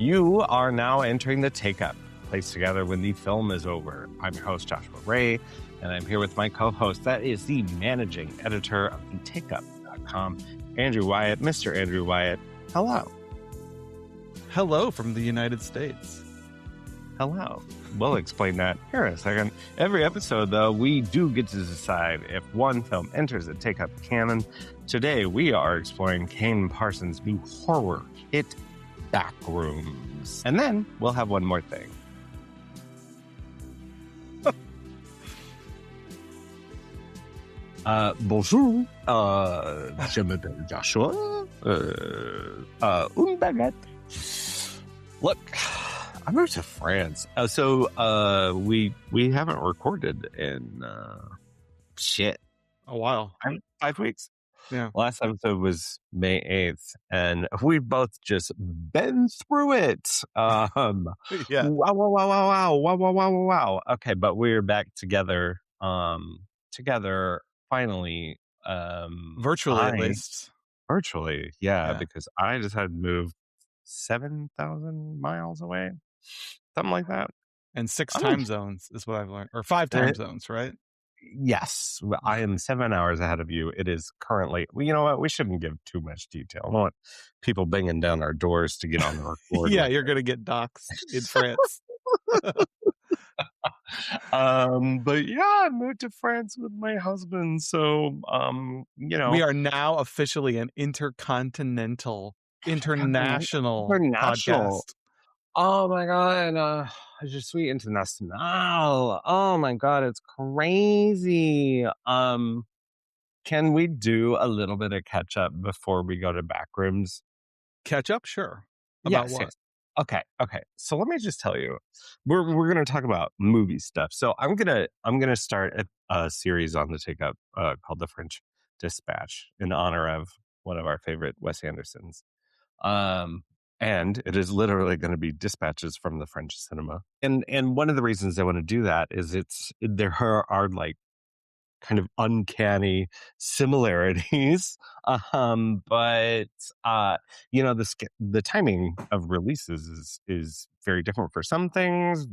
You are now entering the Take-Up, placed together when the film is over. I'm your host, Joshua Ray, and I'm here with my co-host. That is the managing editor of the TakeUp.com, Andrew Wyatt. Mr. Andrew Wyatt, hello. Hello from the United States. Hello. We'll explain that here in a second. Every episode, though, we do get to decide if one film enters the Take-Up canon. Today, we are exploring Kane Parsons' new horror hit, Backrooms. And then we'll have one more thing. Bonjour. Je m'appelle Joshua. Un baguette. Look, I moved to France. We haven't recorded in A while. 5 weeks. Yeah. Last episode was May 8th, and we've both just been through it. Yeah. Wow. Okay, but we're back together. Finally. Virtually, at least. Virtually, Yeah. because I just had to move 7,000 miles away, something like that. And 6 time zones is what I've learned. Or 5 time zones, right? Yes, I am 7 hours ahead of you. It is currently, well, you know what? We shouldn't give too much detail. I don't want people banging down our doors to get on the record. Yeah, you're going to get doxxed in France. But yeah, I moved to France with my husband. So, we are now officially an international podcast. Oh my God. Je suis international. Oh my God. It's crazy. Can we do a little bit of catch up before we go to Backrooms? Catch up? Sure. About what? Yes. Okay. So let me just tell you, we're going to talk about movie stuff. So I'm gonna start a series on the Take-Up called The French Dispatch in honor of one of our favorite Wes Andersons. And it is literally going to be dispatches from the French cinema. And one of the reasons I want to do that is there are like kind of uncanny similarities. But the timing of releases is very different for some things,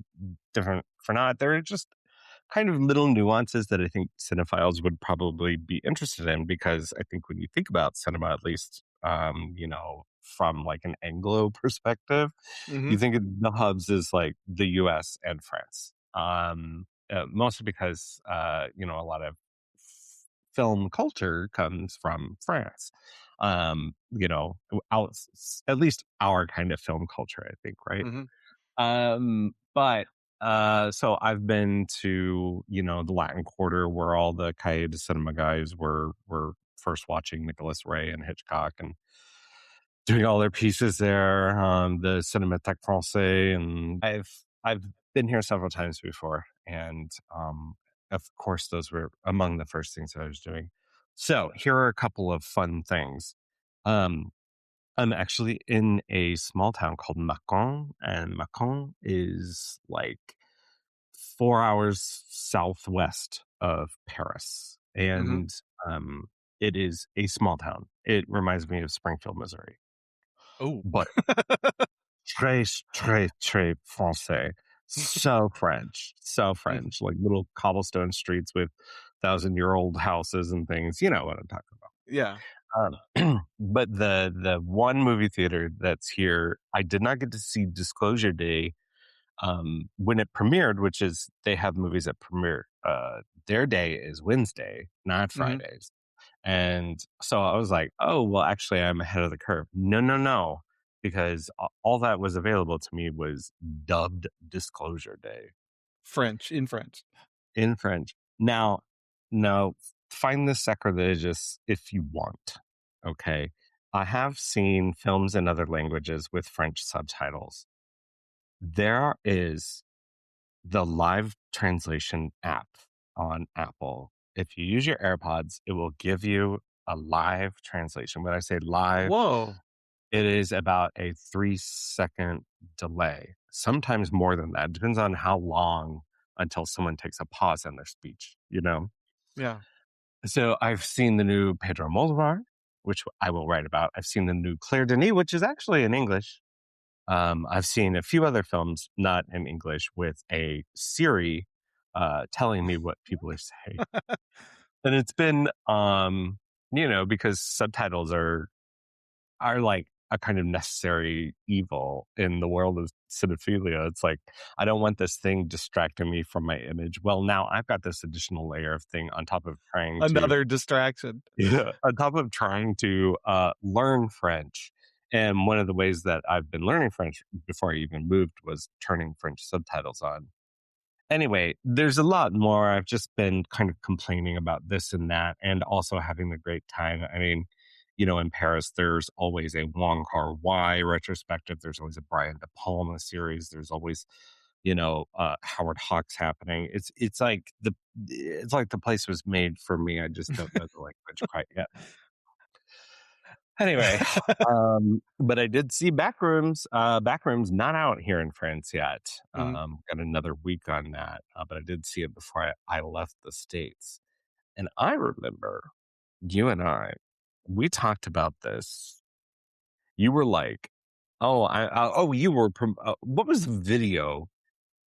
different for not. There are just kind of little nuances that I think cinephiles would probably be interested in, because I think when you think about cinema, at least, from like an Anglo perspective, you think of the hubs as like the US and France. Mostly because, a lot of film culture comes from France. At least our kind of film culture, I think, right? So I've been to, the Latin Quarter, where all the Cahiers de Cinema guys were first watching Nicholas Ray and Hitchcock and doing all their pieces there, the Cinémathèque Française, and I've been here several times before, and of course those were among the first things that I was doing. So here are a couple of fun things. I'm actually in a small town called Mâcon, and Mâcon is like 4 hours southwest of Paris, and it is a small town. It reminds me of Springfield, Missouri. Oh, but très, très, très français. So French, like little cobblestone streets with 1,000-year-old houses and things. You know what I'm talking about. Yeah. But the one movie theater that's here, I did not get to see Disclosure Day when it premiered, which is they have movies that premiere. Their day is Wednesday, not Fridays. And so I was like, oh, well, actually, I'm ahead of the curve. No, because all that was available to me was dubbed Disclosure Day. In French. Now, find this sacrilegious if you want, okay? I have seen films in other languages with French subtitles. There is the live translation app on Apple. If you use your AirPods, it will give you a live translation. When I say live, whoa, it is about a 3-second delay, sometimes more than that. It depends on how long until someone takes a pause in their speech, Yeah. So I've seen the new Pedro Almodovar, which I will write about. I've seen the new Claire Denis, which is actually in English. I've seen a few other films, not in English, with a Siri telling me what people are saying. And it's been, because subtitles are like a kind of necessary evil in the world of cinephilia. It's like, I don't want this thing distracting me from my image. Well, now I've got this additional layer of thing on top of trying to, Another distraction. on top of trying to learn French. And one of the ways that I've been learning French before I even moved was turning French subtitles on. Anyway, there's a lot more. I've just been kind of complaining about this and that, and also having a great time. I mean, in Paris, there's always a Wong Kar-wai retrospective. There's always a Brian De Palma series. There's always, Howard Hawks happening. It's like the place was made for me. I just don't know the language quite yet. Anyway, but I did see Backrooms. Backrooms not out here in France yet. Got another week on that, but I did see it before I left the States. And I remember you and we talked about this. You were like, what was the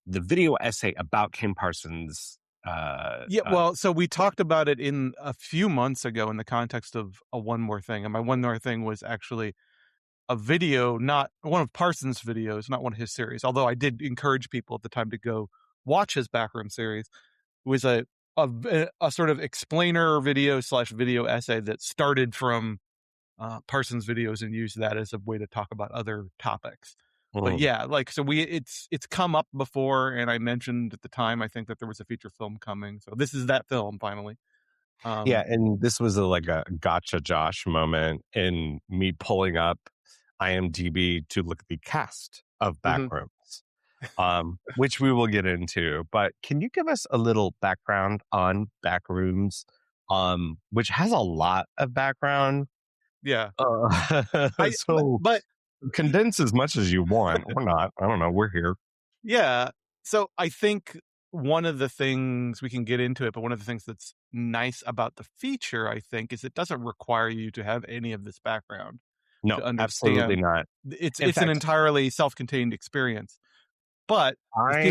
video essay about Kim Parsons? Yeah, well, so we talked about it in a few months ago in the context of a One More Thing. And my One More Thing was actually a video, not one of Parsons' videos, not one of his series. Although I did encourage people at the time to go watch his Backroom series. It was a sort of explainer video / video essay that started from Parsons' videos and used that as a way to talk about other topics. But yeah, like, so it's come up before, and I mentioned at the time, I think, that there was a feature film coming. So this is that film finally. Yeah, and this was like a gotcha Josh moment in me pulling up IMDb to look at the cast of Backrooms, which we will get into. But can you give us a little background on Backrooms, which has a lot of background? Yeah. But condense as much as you want, or not. I don't know. We're here. Yeah. So I think one of the things we can get into it, but one of the things that's nice about the feature, I think, is it doesn't require you to have any of this background No, to understand. absolutely not. It's an entirely self-contained experience. But I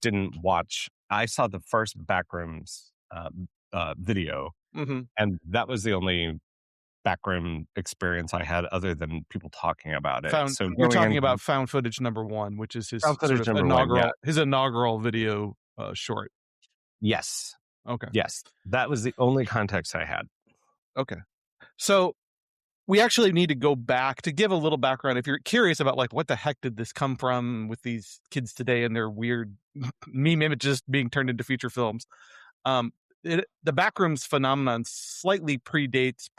didn't watch. I saw the first Backrooms video, and that was the only backroom experience I had other than people talking about it. So you're talking about Found Footage #1, which is his his inaugural video short. Yes. Okay. Yes. That was the only context I had. Okay. So we actually need to go back to give a little background. If you're curious about like what the heck did this come from with these kids today and their weird meme images being turned into feature films. The Backrooms phenomenon slightly predates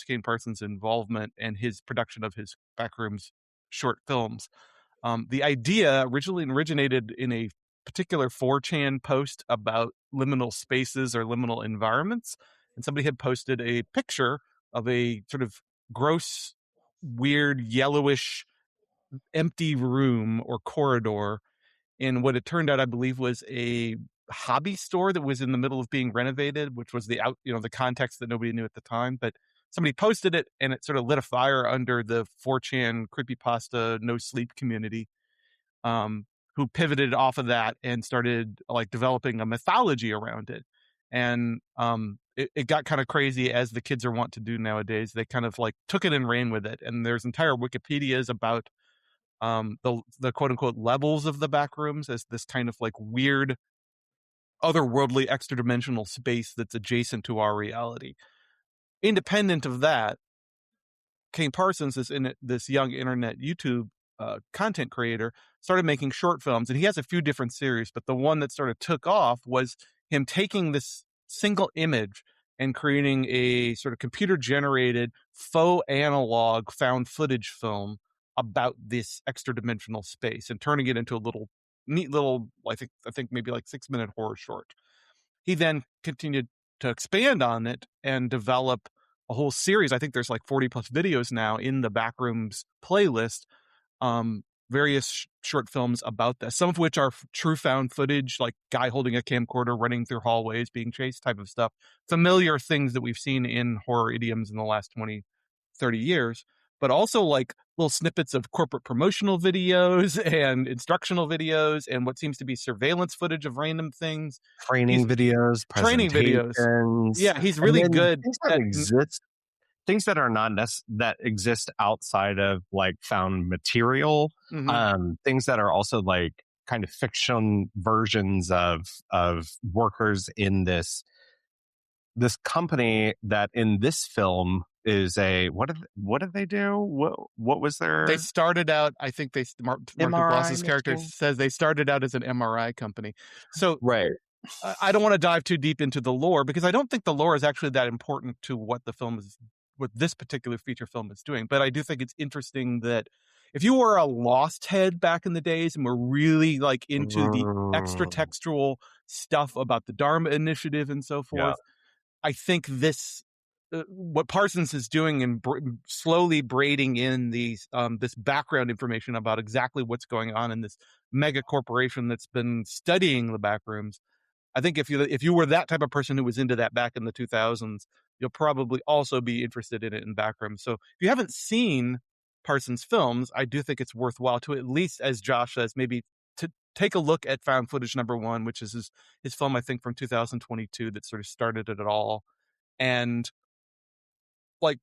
Kane Parsons' involvement and his production of his Backrooms short films. The idea originally originated in a particular 4chan post about liminal spaces or liminal environments. And somebody had posted a picture of a sort of gross, weird, yellowish, empty room or corridor in what it turned out, I believe, was a hobby store that was in the middle of being renovated, which was the context that nobody knew at the time. But somebody posted it and it sort of lit a fire under the 4chan creepypasta no sleep community, who pivoted off of that and started like developing a mythology around it. And it got kind of crazy, as the kids are wont to do nowadays. They kind of like took it and ran with it. And there's entire Wikipedias about the quote unquote levels of the Backrooms as this kind of like weird otherworldly extra dimensional space that's adjacent to our reality. Independent of that, Kane Parsons, this young internet YouTube content creator, started making short films, and he has a few different series, but the one that sort of took off was him taking this single image and creating a sort of computer generated faux analog found footage film about this extra dimensional space and turning it into a neat little, I think maybe like 6-minute horror short. He then continued to expand on it and develop a whole series. I think there's like 40 plus videos now in the Backrooms playlist, various short films about this, some of which are true found footage, like guy holding a camcorder, running through hallways, being chased type of stuff, familiar things that we've seen in horror idioms in the last 20, 30 years, but also like little snippets of corporate promotional videos and instructional videos and what seems to be surveillance footage of random things. Training He's videos, training videos. presentations, Yeah, he's and really then good things that at exist, things that are not that exist outside of like found material, mhm. things that are also like kind of fiction versions of workers in this company that in this film is a what did they do? What was They their started out, I think Mark MRI Duplass's character machine? says they started out as an MRI company. So Right. I don't want to dive too deep into the lore because I don't think the lore is actually that important to what what this particular feature film is doing. But I do think it's interesting that if you were a Lost head back in the days and were really like into the extra Mm, textual stuff about the Dharma Initiative and so yeah. forth, I think what Parsons is doing and slowly braiding in this background information about exactly what's going on in this mega corporation that's been studying the backrooms. I think if you were that type of person who was into that back in the 2000s, you'll probably also be interested in it in Backrooms. So if you haven't seen Parsons films, I do think it's worthwhile to at least, as Josh says, maybe to take a look at Found Footage #1, which is his film I think from 2022 that sort of started it all, and like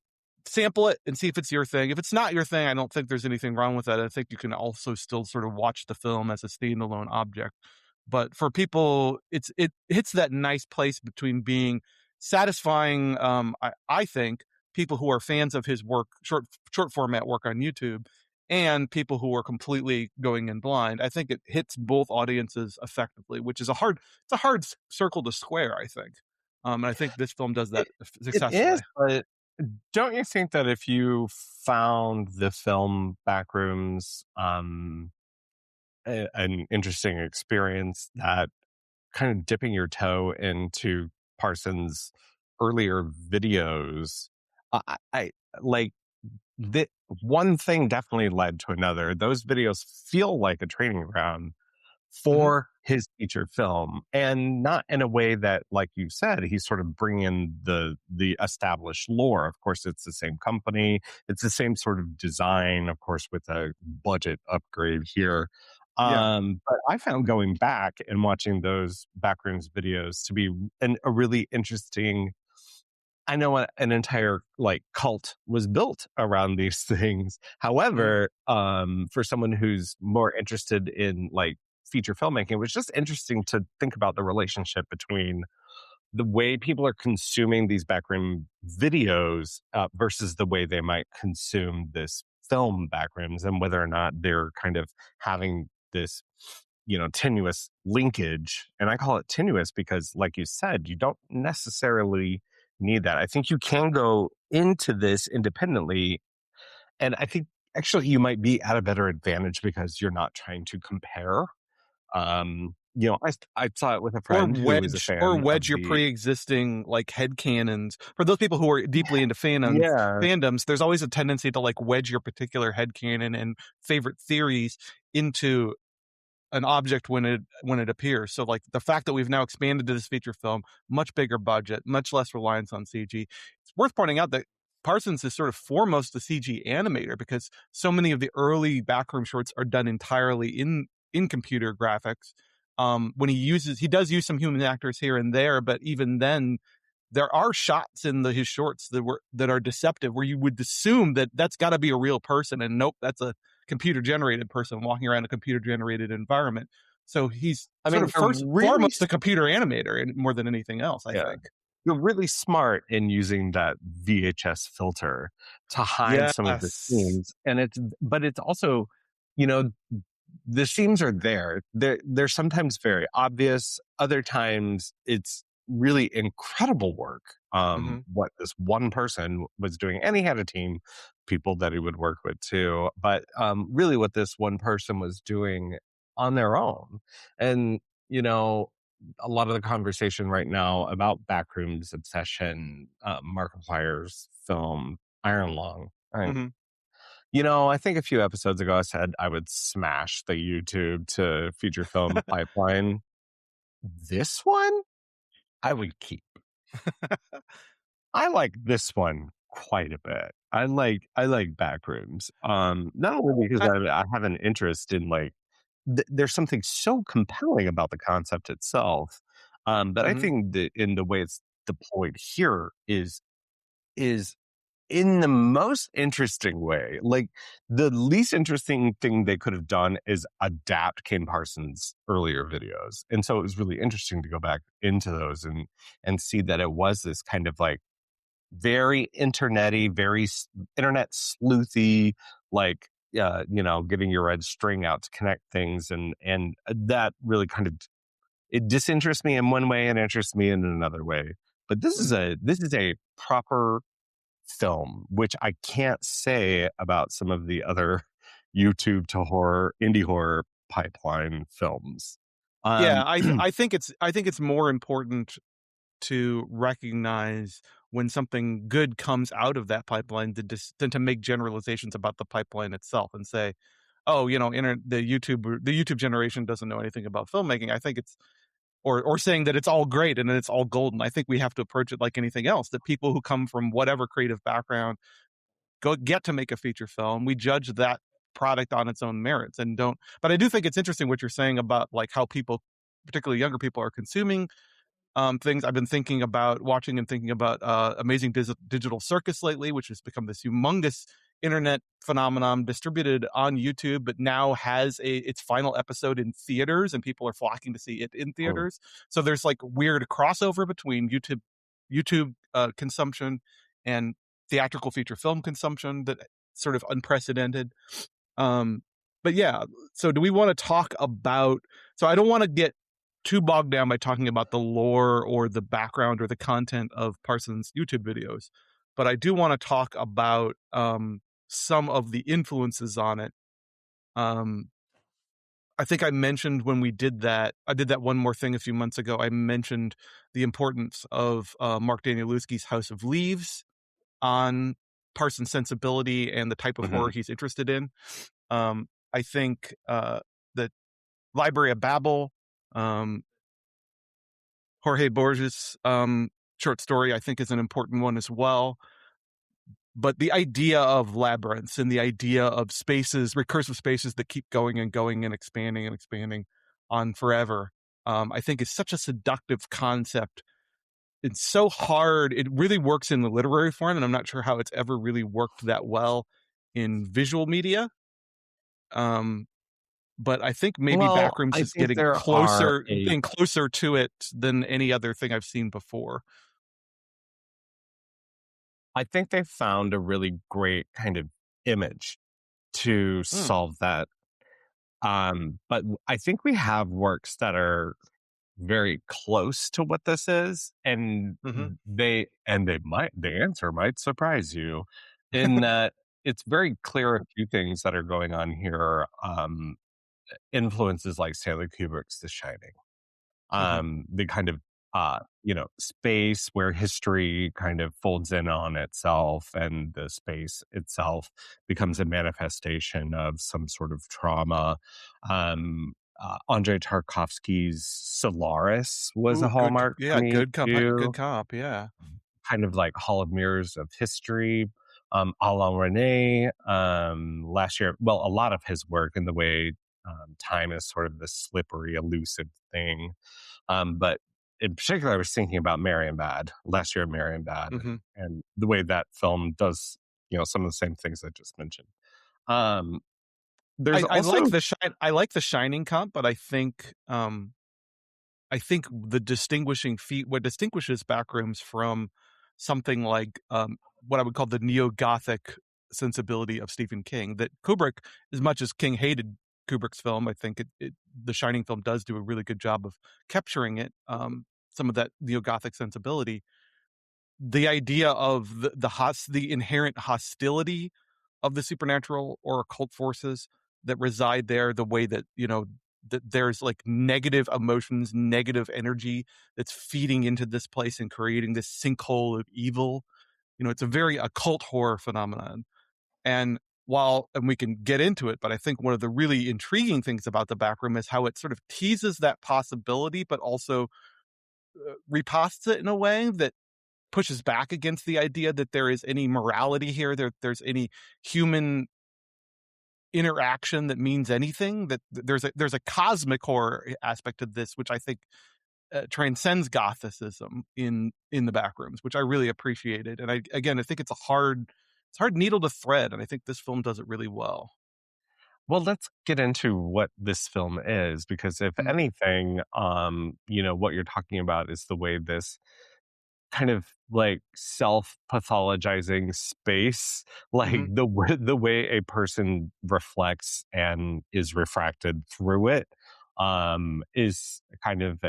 sample it and see if it's your thing. If it's not your thing, I don't think there's anything wrong with that. I think you can also still sort of watch the film as a standalone object. But for people, it hits that nice place between being satisfying. I think people who are fans of his work, short format work on YouTube, and people who are completely going in blind. I think it hits both audiences effectively, which is it's a hard circle to square. I think, and I think this film does that It is, successfully. but don't you think that if you found the film Backrooms an interesting experience, that kind of dipping your toe into Parsons' earlier videos, I like the one thing definitely led to another. Those videos feel like a training ground Hmm. for his feature film, and not in a way that, like you said, he's sort of bringing the established lore. Of course, it's the same company, it's the same sort of design, of course, with a budget upgrade here. Yeah. But I found going back and watching those Backrooms videos to be a really interesting. I know an entire like cult was built around these things. Mhm. However, for someone who's more interested in like feature filmmaking, it was just interesting to think about the relationship between the way people are consuming these backroom videos versus the way they might consume this film backrooms, and whether or not they're kind of having this tenuous linkage. And I call it tenuous because, like you said, you don't necessarily need that. I think you can go into this independently, and I think actually you might be at a better advantage because you're not trying to compare. I saw it with a Or friend who was a fan of wedge your the. pre-existing like headcanons. For those people who are deeply into Yeah. fandoms, there's always a tendency to like wedge your particular headcanon and favorite theories into an object when it appears. So like the fact that we've now expanded to this feature film, much bigger budget, much less reliance on CG. It's worth pointing out that Parsons is sort of foremost a CG animator because so many of the early backroom shorts are done entirely in computer graphics. When he does use some human actors here and there, but even then, there are shots in his shorts that are deceptive, where you would assume that that's got to be a real person, and nope, that's a computer generated person walking around a computer generated environment. So he's I sort mean, of first really. foremost a computer animator, and more than anything else, I Yeah. think. You're really smart in using that VHS filter to hide some of the Yes. scenes. But it's also, you know, the seams are there. They're sometimes very obvious. Other times it's really incredible work. Hmm. What this one person was doing, and he had a team, people that he would work with too. But really, what this one person was doing on their own, and you know, a lot of the conversation right now about Backrooms obsession, Markiplier's film Iron Lung. Hmm. I think a few episodes ago I said I would smash the YouTube to feature film pipeline. This one, I would keep. I like this one quite a bit. I like Backrooms. Not only because I, I have an interest in like there's something so compelling about the concept itself, but I mhm. think that in the way it's deployed here is in the most interesting way. Like the least interesting thing they could have done is adapt Kim Parsons' earlier videos. And so it was really interesting to go back into those and see that it was this kind of like very internety, very internet sleuthy, like getting your red string out to connect things, and that really kind of it disinterests me in one way and interests me in another way. But this is a proper film, which I can't say about some of the other YouTube to horror, indie horror pipeline films. Yeah, Um, I think it's more important to recognize when something good comes out of that pipeline than to make generalizations about the pipeline itself and say, "Oh, the YouTube generation doesn't know anything about filmmaking." I think it's or saying that it's all great and that it's all golden. I think we have to approach it like anything else. That people who come from whatever creative background get to make a feature film. We judge that product on its own merits and don't. But I do think it's interesting what you're saying about like how people, particularly younger people, are consuming things. I've been thinking about watching and thinking about Amazing Digital Circus lately, which has become this humongous internet phenomenon distributed on YouTube, but now has its final episode in theaters, and people are flocking to see it in oh, theaters. So there's like weird crossover between YouTube consumption and theatrical feature film consumption that sort of unprecedented. Um, but yeah, so do we want to talk about? So I don't want to get too bogged down by talking about the lore or the background or the content of Parsons' YouTube videos, but I do want to talk about some of the influences on it. Um, I think I mentioned when we did that, I did that one more thing a few months ago. I mentioned the importance of Mark Danielewski's House of Leaves on Parsons' sensibility and the type of horror mhm. he's interested in. I think the Library of Babel, um, Jorge Borges' short story, I think is an important one as well. But the idea of labyrinths and the idea of spaces, recursive spaces that keep going and expanding on forever, I think is such a seductive concept. It's so hard. It really works in the literary form, and I'm not sure how it's ever really worked that well in visual media. Um, but I think maybe Well, Backrooms I is think there are a getting closer to it than any other thing I've seen before. I think they found a really great kind of image to Mm, solve that. But I think we have works that are very close to what this is, and mhm. the answer might surprise you in that it's very clear a few things that are going on here. Influences like Stanley Kubrick's The Shining, Mhm, the kind of space where history kind of folds in on itself, and the space itself becomes a manifestation of some sort of trauma. Andrei Tarkovsky's Solaris was a Ooh, good hallmark for yeah, me good too, comp, yeah. kind of like Hall of Mirrors of history. Alain René, last year, well, a lot of his work in the way time is sort of this slippery, elusive thing. But in particular, I was thinking about Marion Bad last year, Marion Bad, Mhm. and the way that film does, some of the same things I just mentioned. Um, there's I also, like I like the Shining comp, but I think the distinguishing feat what distinguishes Backrooms from something like, what I would call the neo-Gothic sensibility of Stephen King, that Kubrick, as much as King hated Kubrick's film, I think the Shining film does do a really good job of capturing it, some of that neo-Gothic sensibility. The idea of the inherent hostility of the supernatural or occult forces that reside there, the way that, that there's like negative emotions, negative energy that's feeding into this place and creating this sinkhole of evil. It's a very occult horror phenomenon. And and we can get into it, but I think one of the really intriguing things about the back room is how it sort of teases that possibility, but also reposts it in a way that pushes back against the idea that there is any morality here, there's any human interaction that means anything, that there's a cosmic horror aspect of this, which I think transcends gothicism in the Backrooms, which I really appreciated. And I think it's a hard needle to thread, and I think this film does it really well. Well, let's get into what this film is, because if Mm, anything, what you're talking about is the way this kind of like self pathologizing space, like mhm, the way a person reflects and is refracted through it, is kind of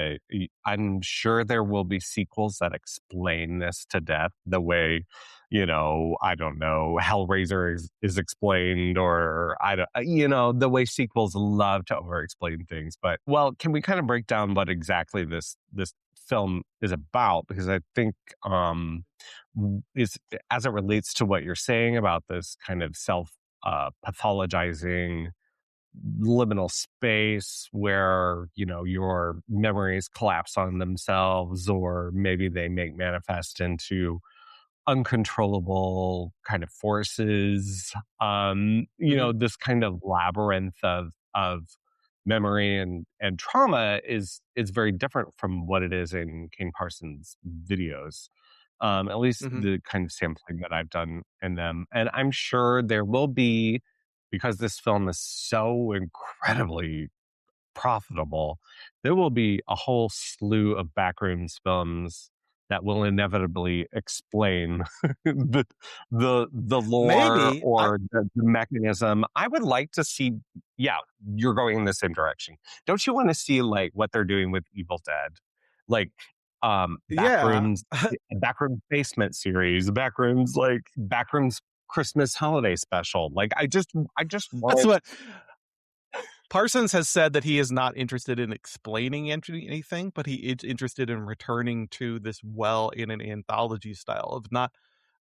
I'm sure there will be sequels that explain this to death the way, I don't know, Hellraiser is explained, or I don't, the way sequels love to over explain things. But well, can we kind of break down what exactly this film is about? Because I think, is as it relates to what you're saying about this kind of self pathologizing liminal space where your memories collapse on themselves, or maybe they make manifest into uncontrollable kind of forces. mhm, This kind of labyrinth of memory and trauma is very different from what it is in King Parsons' videos. At least mhm. the kind of sampling that I've done in them. And I'm sure there will be, because this film is so incredibly profitable, there will be a whole slew of Backrooms films that will inevitably explain the lore Maybe I or the mechanism. I would like to see. Yeah, you're going in the same direction. Don't you want to see like what they're doing with Evil Dead, like yeah. Backrooms Basement series, Backrooms Christmas holiday special. Like I just That's want. what Parsons has said, that he is not interested in explaining anything, but he is interested in returning to this well in an anthology style of not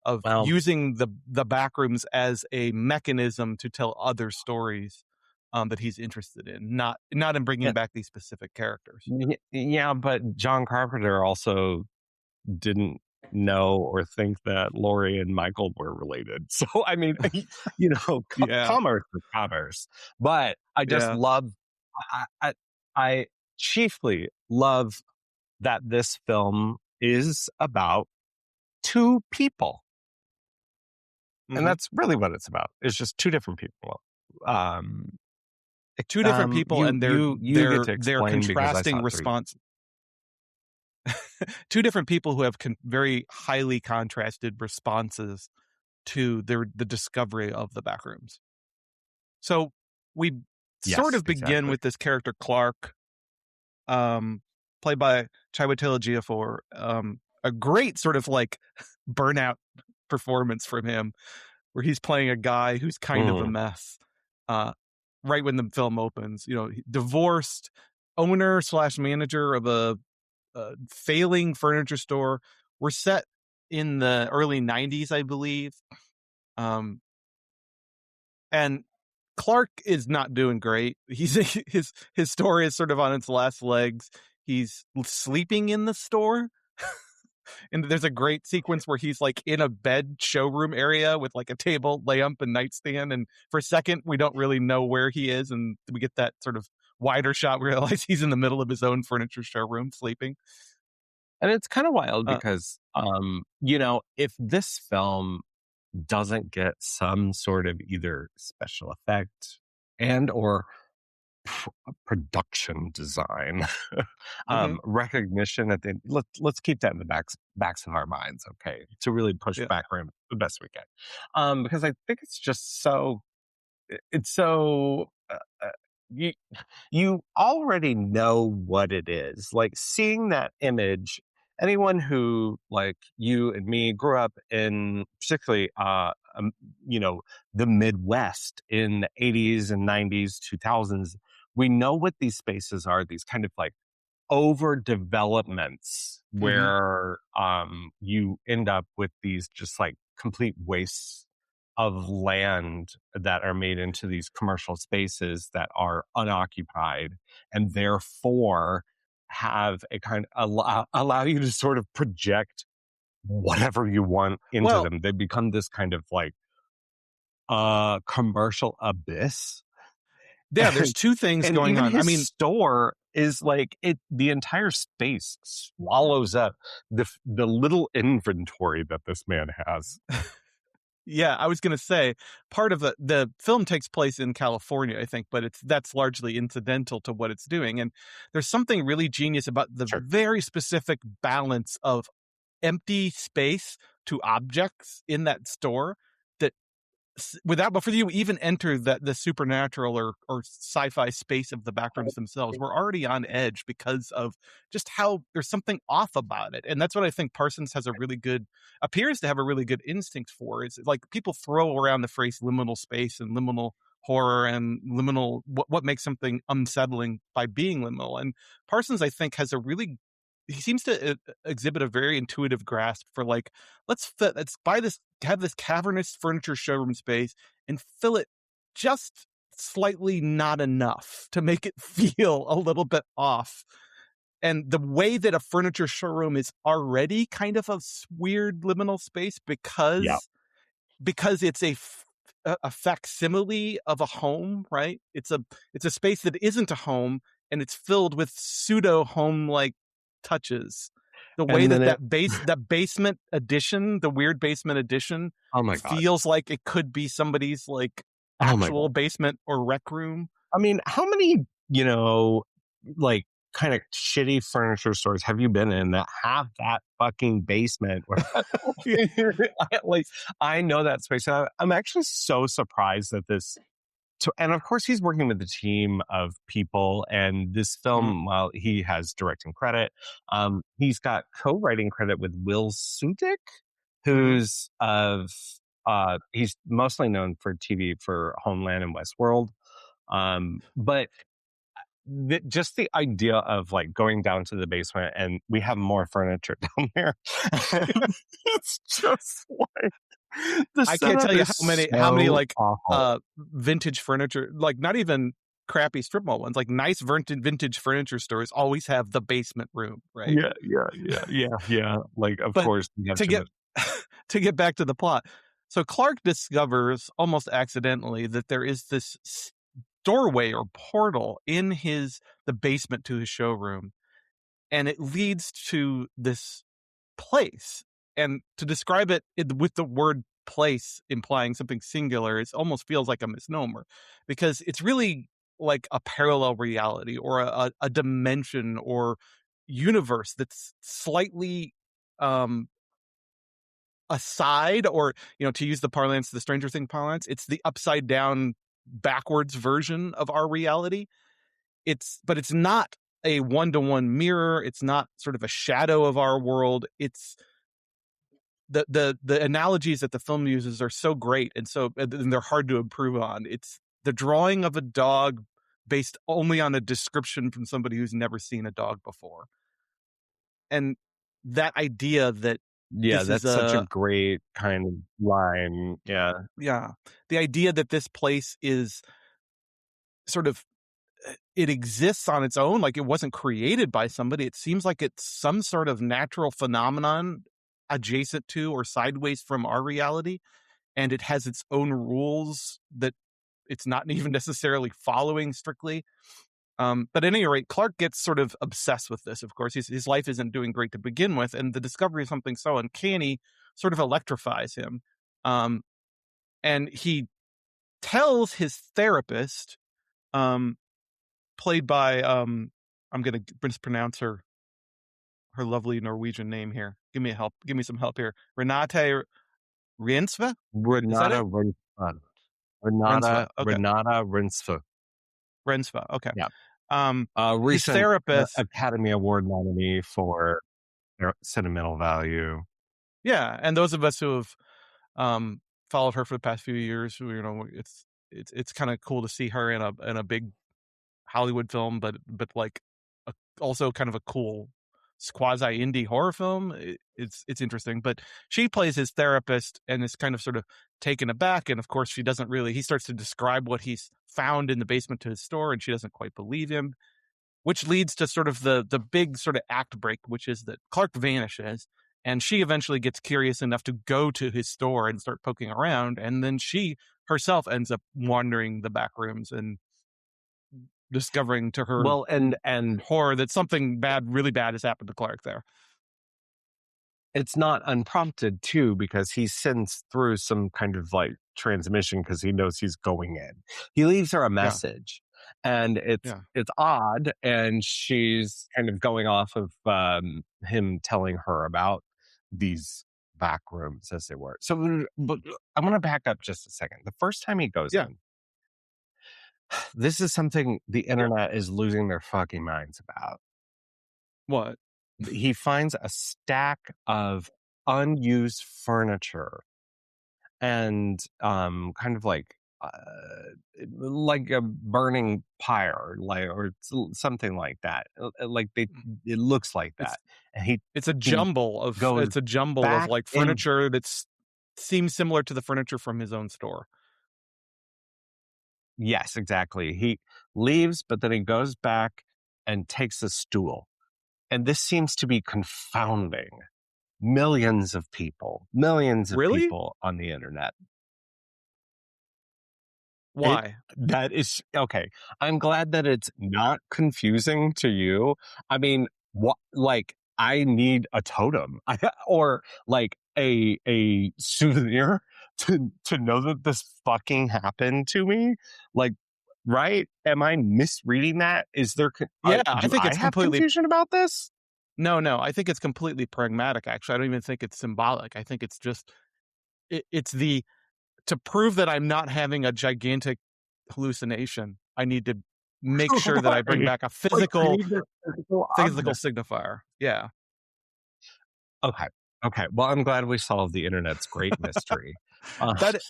of Well, using the Backrooms as a mechanism to tell other stories that he's interested in, not in bringing back these specific characters. yeah, but John Carpenter also didn't know or think that Laurie and Michael were related. So, I mean, Yeah, commerce is commerce. But I just yeah. love, I, I, I chiefly love that this film is about two people. And Hmm. that's really what it's about. It's just two different people. Um, Two different people, you and you get to their explain because I contrasting saw it 3. response. Two different people who have very highly contrasted responses to the discovery of the Backrooms. So we sort Yes, of begin exactly. with this character Clark, um, played by Chiwetel Ejiofor. A great sort of like burnout performance from him, where he's playing a guy who's kind of a Mm, mess. Uh, right when the film opens, divorced owner slash manager of a failing furniture store. We're set in the early '90s, I believe. Um, and Clark is not doing great. He's his story is sort of on its last legs. He's sleeping in the store. And there's a great sequence where he's like in a bed showroom area with like a table, lamp, and nightstand. And for a second, we don't really know where he is. And we get that sort of wider shot. We realize he's in the middle of his own furniture showroom sleeping. and it's kind of wild Uh, because, if this film doesn't get some sort of either special effect and or production design mhm, recognition at the end. Let's keep that in the backs of our minds, okay, to really push yeah. back around the best we can, because I think it's just so it's so you you already know what it is. Like seeing that image, anyone who like you and me grew up in particularly you know, the Midwest in the 80s and 90s, 2000s, we know what these spaces are, these kind of like overdevelopments Mhm, where you end up with these just like complete wastes of land that are made into these commercial spaces that are unoccupied and therefore have a kind of allow you to sort of project whatever you want into Well, them. They become this kind of like commercial abyss. yeah, there's two things And going even on. I his mean, store is like the entire space swallows up the little inventory that this man has. yeah, I was gonna say part of the film takes place in California, I think, but that's largely incidental to what it's doing. And there's something really genius about the Sure. very specific balance of empty space to objects in that store that without before you even enter the supernatural or sci-fi space of the backrooms themselves, we're already on edge because of just how there's something off about it. And that's what I think Parsons has a really good appears to have a really good instinct for. Is like people throw around the phrase liminal space and liminal horror and liminal what makes something unsettling by being liminal. And Parsons, I think, has a really he seems to exhibit a very intuitive grasp for like let's buy this have this cavernous furniture showroom space and fill it just slightly not enough to make it feel a little bit off. And the way that a furniture showroom is already kind of a weird liminal space Yeah. because it's a facsimile of a home, right? It's a space that isn't a home, and it's filled with pseudo home like touches. The way And then that basement addition, the weird basement addition, oh my God. feels like it could be somebody's like Oh my God. actual basement or rec room. I mean, how many, like kind of shitty furniture stores have you been in that have that fucking basement or that like I know that space. I'm actually so surprised that and of course he's working with a team of people, and this Mhm, film, while he has directing credit, he's got co-writing credit with Will Sudick, mhm. who's he's mostly known for TV for Homeland and Westworld. But just the idea of like going down to the basement and we have more furniture down there. It's just like the I can't setup tell you is how many so like awful. vintage furniture, like not even crappy strip mall ones, like nice vintage furniture stores always have the basement room, right? Yeah, yeah, yeah, yeah, yeah. Like, of But course, we have to too get much. to get back to the plot, so Clark discovers almost accidentally that there is this doorway or portal in the basement to his showroom, and it leads to this place. And to describe with the word place implying something singular, it almost feels like a misnomer because it's really like a parallel reality or a dimension or universe that's slightly um aside, or to use the parlance, the Stranger Thing parlance, it's the upside down backwards version of our reality. But it's not a one-to-one mirror, it's not sort of a shadow of our world. It's the analogies that the film uses are so great and they're hard to improve on. It's the drawing of a dog based only on a description from somebody who's never seen a dog before. And that idea that Yeah, this is that's such a a great kind of line. Yeah. yeah, the idea that this place is sort of it exists on its own, like it wasn't created by somebody. It seems like it's some sort of natural phenomenon adjacent to or sideways from our reality, and it has its own rules that it's not even necessarily following strictly. But at any rate, Clark gets sort of obsessed with this. Of course, his life isn't doing great to begin with, and the discovery of something so uncanny sort of electrifies him. Um, and he tells his therapist, um, played by I'm going to mispronounce her lovely Norwegian name here. Give me some help here. Renate Riensve? Is that Renata it? Rinsford. Renata, Rensva. Okay. Renata Rinsford. Rensva. Okay. Yeah. His Recent therapist. Academy Award nominee for sentimental value. Yeah, and those of us who have um, followed her for the past few years, it's kind of cool to see her in a big Hollywood film, but like also kind of a cool quasi indie horror film. It's interesting, but she plays his therapist and is kind of sort of taken aback. And of course, she doesn't really. He starts to describe what he's found in the basement to his store, and she doesn't quite believe him, which leads to sort of the big sort of act break, which is that Clark vanishes, And she eventually gets curious enough to go to his store and start poking around. And then she herself ends up wandering the back rooms and discovering to her Well, and horror that something bad, really bad has happened to Clark there. it's not unprompted too, because he sends through some kind of like transmission because he knows he's going in. He leaves her a Yeah. message, and Yeah. it's odd, and she's kind of going off of him telling her about these back rooms, as they were. So, but I want to back up just a second. The first time he goes Yeah. in, this is something the internet is losing their fucking minds about. What? He finds a stack of unused furniture and kind of like a burning pyre, like, or something like that. Like they, it looks like It's that, and he it's a fucking jumble of goes back like in. furniture that's seems similar to the furniture from his own store. Yes, exactly. He leaves, but then he goes back and takes a stool, and this seems to be confounding millions of Really? people on the internet. It Why? that is okay. I'm glad that it's not confusing to you. I mean, what, like, I need a totem or like a souvenir to know that this fucking happened to me. Like, right? Am I misreading that? Is there Yeah, I do think I it's have completely confusion about this? no, I think it's completely pragmatic, actually. I don't even think it's symbolic. I think it's just it's the to prove that I'm not having a gigantic hallucination, I need to make sure that I bring Right. back a Like, I need this physical physical object. signifier. Yeah. Okay. Okay. Well, I'm glad we solved the internet's great mystery. Uh, That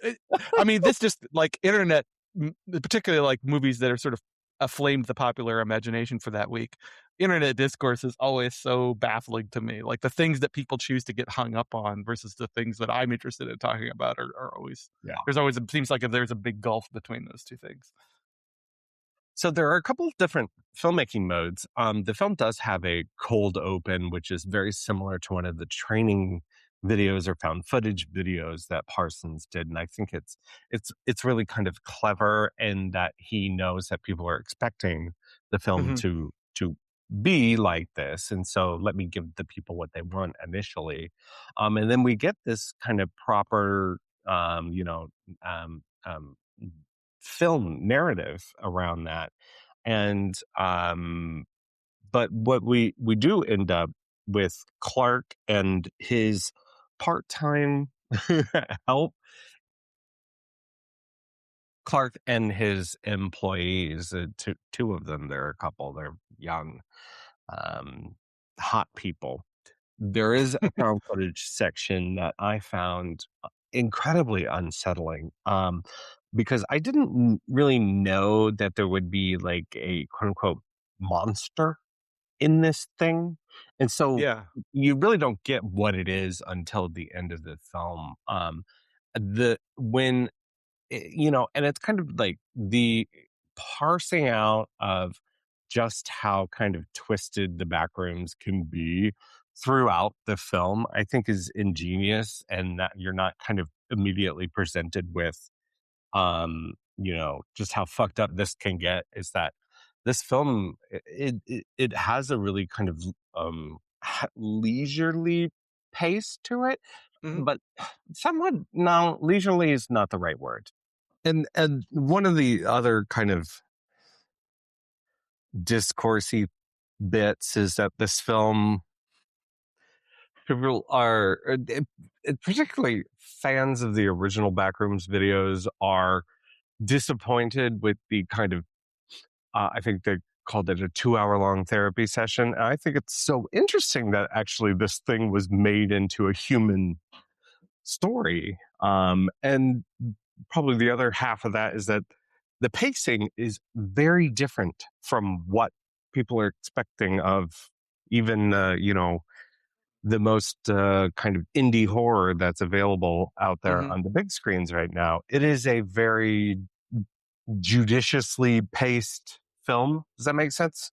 I mean, this just like internet, particularly like movies that are sort of aflamed the popular imagination for that week. Internet discourse is always so baffling to me. Like the things that people choose to get hung up on versus the things that I'm interested in talking about are always yeah. there's always it seems like there's a big gulf between those two things. So there are a couple of different filmmaking modes. The film does have a cold open, which is very similar to one of the training videos or found footage videos that Parsons did, and I think it's really kind of clever in that he knows that people are expecting the film Hmm. to be like this, and so let me give the people what they want initially, and then we get this kind of proper, um, you know, um, um, film narrative around that. And but what we do end up with Clark and his part-time help, Clark and his employees, two of them, they're a couple, they're young, um, hot people. There is a found footage section that I found incredibly unsettling, because I didn't really know that there would be like a quote unquote monster in this thing. And so Yeah. you really don't get what it is until the end of the film. The when and it's kind of like the parsing out of just how kind of twisted the backrooms can be throughout the film, I think is ingenious, and that you're not kind of immediately presented with, just how fucked up this can get. Is that this film, it has a really kind of leisurely pace to it, Hmm. but somewhat, no, leisurely is not the right word. And one of the other kind of discoursey bits is that this film, people are, particularly fans of the original Backrooms videos, are disappointed with the kind of, I think they called it a 2 hour long therapy session. And I think it's so interesting that actually this thing was made into a human story. And probably the other half of that is that the pacing is very different from what people are expecting of even, the most kind of indie horror that's available out there Hmm. on the big screens right now. It is a very judiciously paced film. Does that make sense?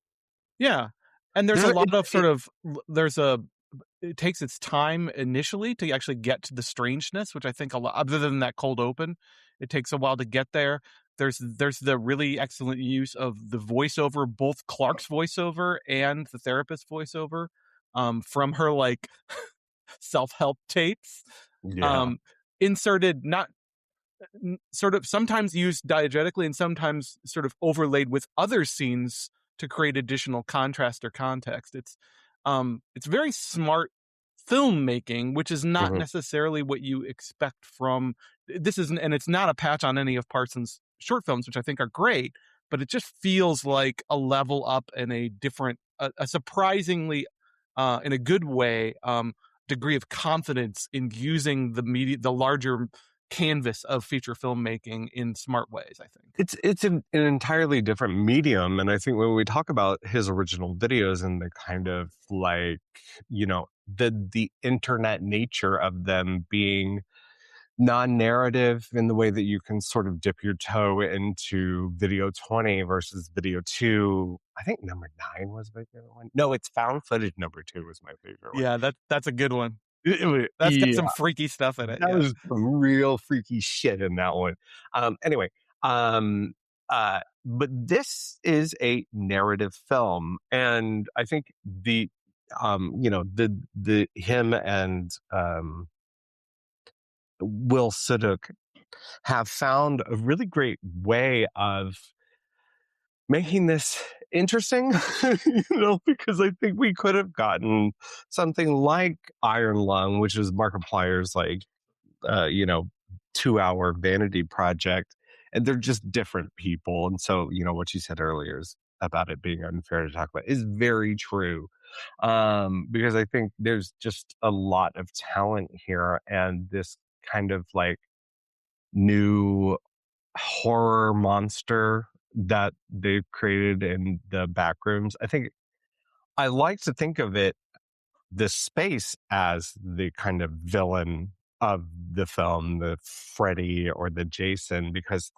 Yeah. And there's a There's lot of sort of there's a it takes its time initially to actually get to the strangeness, which I think a lot, other than that cold open, it takes a while to get there. There's the really excellent use of the voiceover, both Clark's voiceover and the therapist voiceover, from her like self-help tapes, Yeah. um, inserted, not sort of sometimes used diegetically and sometimes sort of overlaid with other scenes to create additional contrast or context. It's very smart filmmaking, which is not Mhm. necessarily what you expect from this isn't, and it's not a patch on any of Parsons' short films, which I think are great, but it just feels like a level up and a different, a surprisingly, in a good way, degree of confidence in using the media, the larger canvas of feature filmmaking in smart ways, I think. It's an entirely different medium, and I think when we talk about his original videos and the kind of like, the internet nature of them being non-narrative in the way that you can sort of dip your toe into video 20 versus video 2. I think number 9 was my favorite one. No, it's found footage number 2 was my favorite one. Yeah, that's a good one. That's got Yeah, some freaky stuff in it. that Yeah. was some real freaky shit in that one. Anyway, um, but this is a narrative film, and I think the him and Will Suduk have found a really great way of making this interesting, because I think we could have gotten something like Iron Lung, which is Markiplier's like, 2-hour vanity project, and they're just different people. And so, what you said earlier is about it being unfair to talk about is very true. Because I think there's just a lot of talent here, and this kind of like new horror monster that they've created in the Backrooms. I think I like to think of it, this space, as the kind of villain of the film, the Freddy or the Jason, because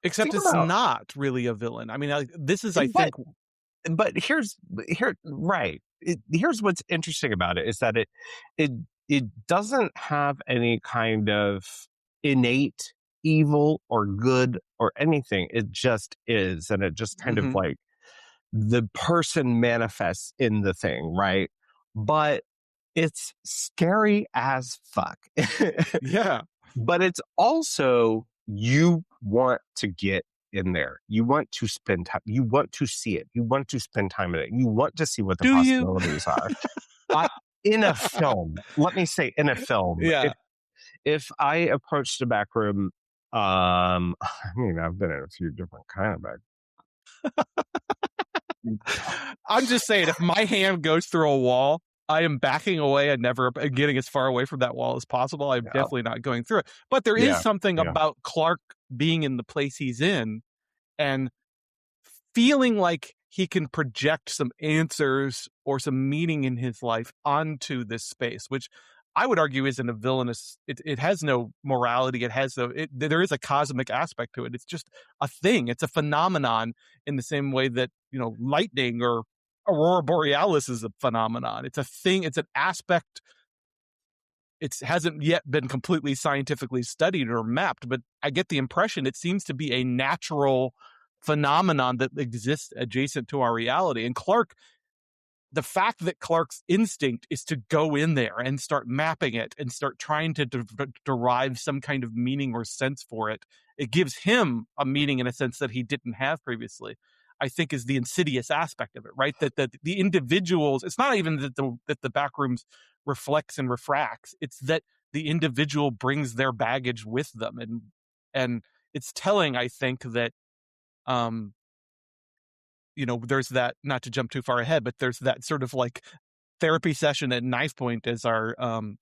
Except think it's about not really a villain. I mean, this is, I but think, but here right. Here's what's interesting about it is that it it doesn't have any kind of innate evil or good or anything. It just is, and it just kind of mhm. like the person manifests in the thing, right? But it's scary as fuck. Yeah. But it's also, you want to get in there. You want to spend time. You want to see it. You want to spend time in it. You want to see what the Do you? possibilities are. I, in a film, let me say, in a film, Yeah. if I approached a back room, I mean, I've been in a few different kind of back. I'm just saying, if my hand goes through a wall, I am backing away and never getting as far away from that wall as possible. I'm Yeah, definitely not going through it. But there is yeah, something yeah. about Clark being in the place he's in and feeling like he can project some answers or some meaning in his life onto this space, which I would argue isn't a villainous. It has no morality. It has no. There is a cosmic aspect to it. It's just a thing. It's a phenomenon in the same way that lightning or aurora borealis is a phenomenon. It's a thing. It's an aspect. It hasn't yet been completely scientifically studied or mapped, but I get the impression it seems to be a natural phenomenon that exists adjacent to our reality. And the fact that Clark's instinct is to go in there and start mapping it and start trying to derive some kind of meaning or sense for it, it gives him a meaning in a sense that he didn't have previously. I think is the insidious aspect of it, right? That the individuals, it's not even that the Backrooms reflects and refracts. It's that the individual brings their baggage with them, and it's telling, I think, that um there's that, not to jump too far ahead, but there's that sort of like therapy session at Knife Point, as our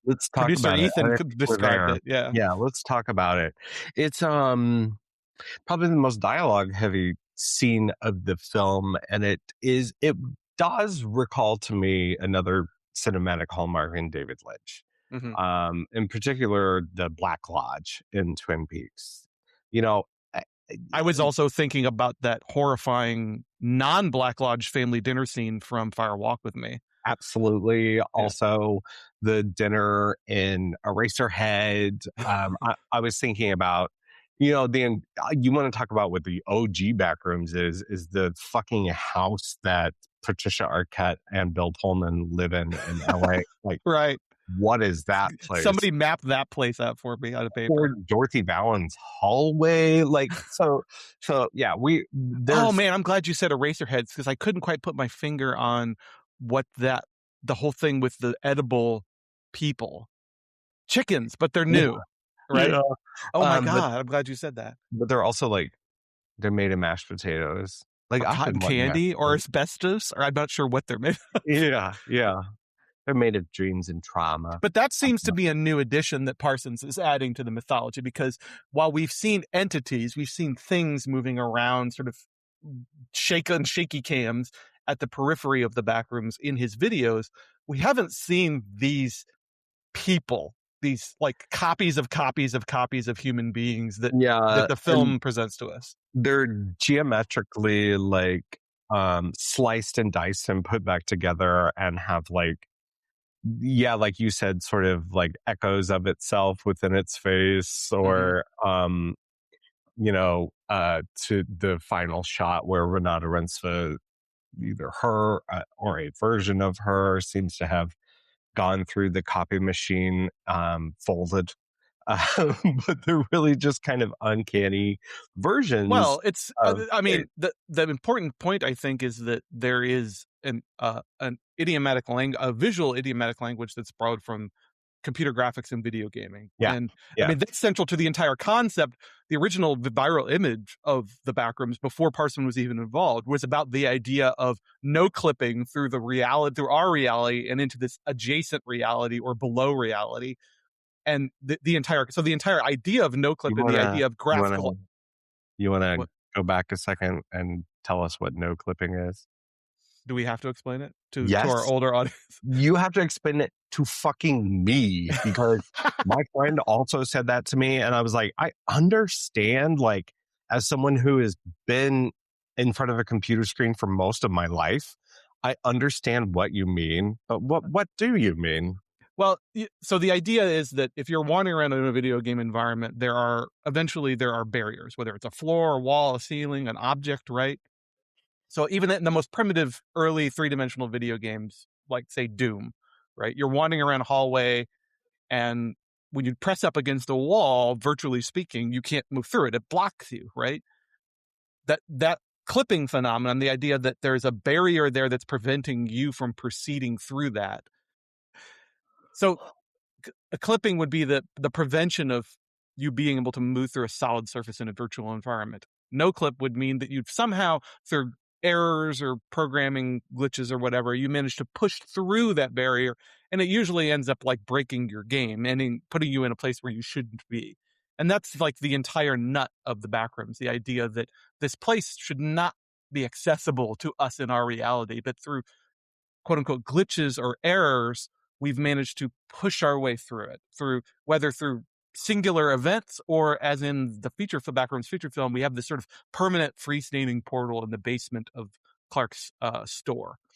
Let's talk producer about it. I Ethan think we're described there. it. Yeah. Yeah, let's talk about it. It's probably the most dialogue heavy scene of the film, and it does recall to me another cinematic hallmark in David Lynch. Hmm. In particular, the Black Lodge in Twin Peaks. You know, I- I was also thinking about that horrifying non-Black Lodge family dinner scene from Fire Walk with Me. absolutely. Yeah. Also, the dinner in Eraserhead. I was thinking about, you want to talk about what the OG Backrooms is the fucking house that Patricia Arquette and Bill Pullman live in LA. Like, Right. what is that place? Somebody mapped that place out for me on a Or paper. Dorothy Valen's hallway. Like, so yeah, Oh there's, man, I'm glad you said Eraserheads because I couldn't quite put my finger on what the whole thing with the edible people. Chickens, but they're yeah, new, right? yeah. Oh my But God, I'm glad you said that. they're also like, they're made of mashed potatoes. Like, Or I've cotton been wanting mashed candy or potatoes. asbestos, or I'm not sure what they're made of. Yeah, yeah. They're made of dreams and trauma. But that seems to be a new addition that Parsons is adding to the mythology because while we've seen entities, we've seen things moving around, sort of shaky cams at the periphery of the backrooms in his videos, we haven't seen these people, these like copies of copies of copies of human beings that Yeah, the and film presents to us. they're geometrically like sliced and diced and put back together and have like, yeah, like you said, sort of like echoes of itself within its face, Mm-hmm. or to the final shot where Renata Rensva, either her or a version of her, seems to have gone through the copy machine, folded. But they're really just kind of uncanny versions Well, it's of I it. mean, the important point I think is that there is an idiomatic language, a visual idiomatic language that's borrowed from computer graphics and video gaming. Yeah, And I yeah. mean, that's central to the entire concept. The original viral image of the backrooms before Parson was even involved was about the idea of no clipping through through our reality and into this adjacent reality or below reality. And the entire idea of no You clip and the wanna idea of you wanna graphical, you wanna what go back a second and tell us what no clipping is? do we have to explain it to our Yes, older audience? you have to explain it to fucking me, because my friend also said that to me, and I was like, I understand, like, as someone who has been in front of a computer screen for most of my life, I understand what you mean, but what do you mean? Well, so the idea is that if you're wandering around in a video game environment, there are barriers, whether it's a floor, a wall, a ceiling, an object, right? So even in the most primitive early three-dimensional video games, like say Doom, right? You're wandering around a hallway and when you press up against a wall, virtually speaking, you can't move through it. It blocks you, right? That clipping phenomenon, the idea that there's a barrier there that's preventing you from proceeding through that. So a clipping would be the prevention of you being able to move through a solid surface in a virtual environment. No clip would mean that you've somehow, through errors or programming glitches or whatever, you manage to push through that barrier, and it usually ends up like breaking your game and putting you in a place where you shouldn't be. And that's like the entire nut of the backrooms, the idea that this place should not be accessible to us in our reality, but through quote unquote glitches or errors, we've managed to push our way through it, through whether through singular events or as in the Backrooms feature film, we have this sort of permanent freestanding portal in the basement of Clark's store. Yeah.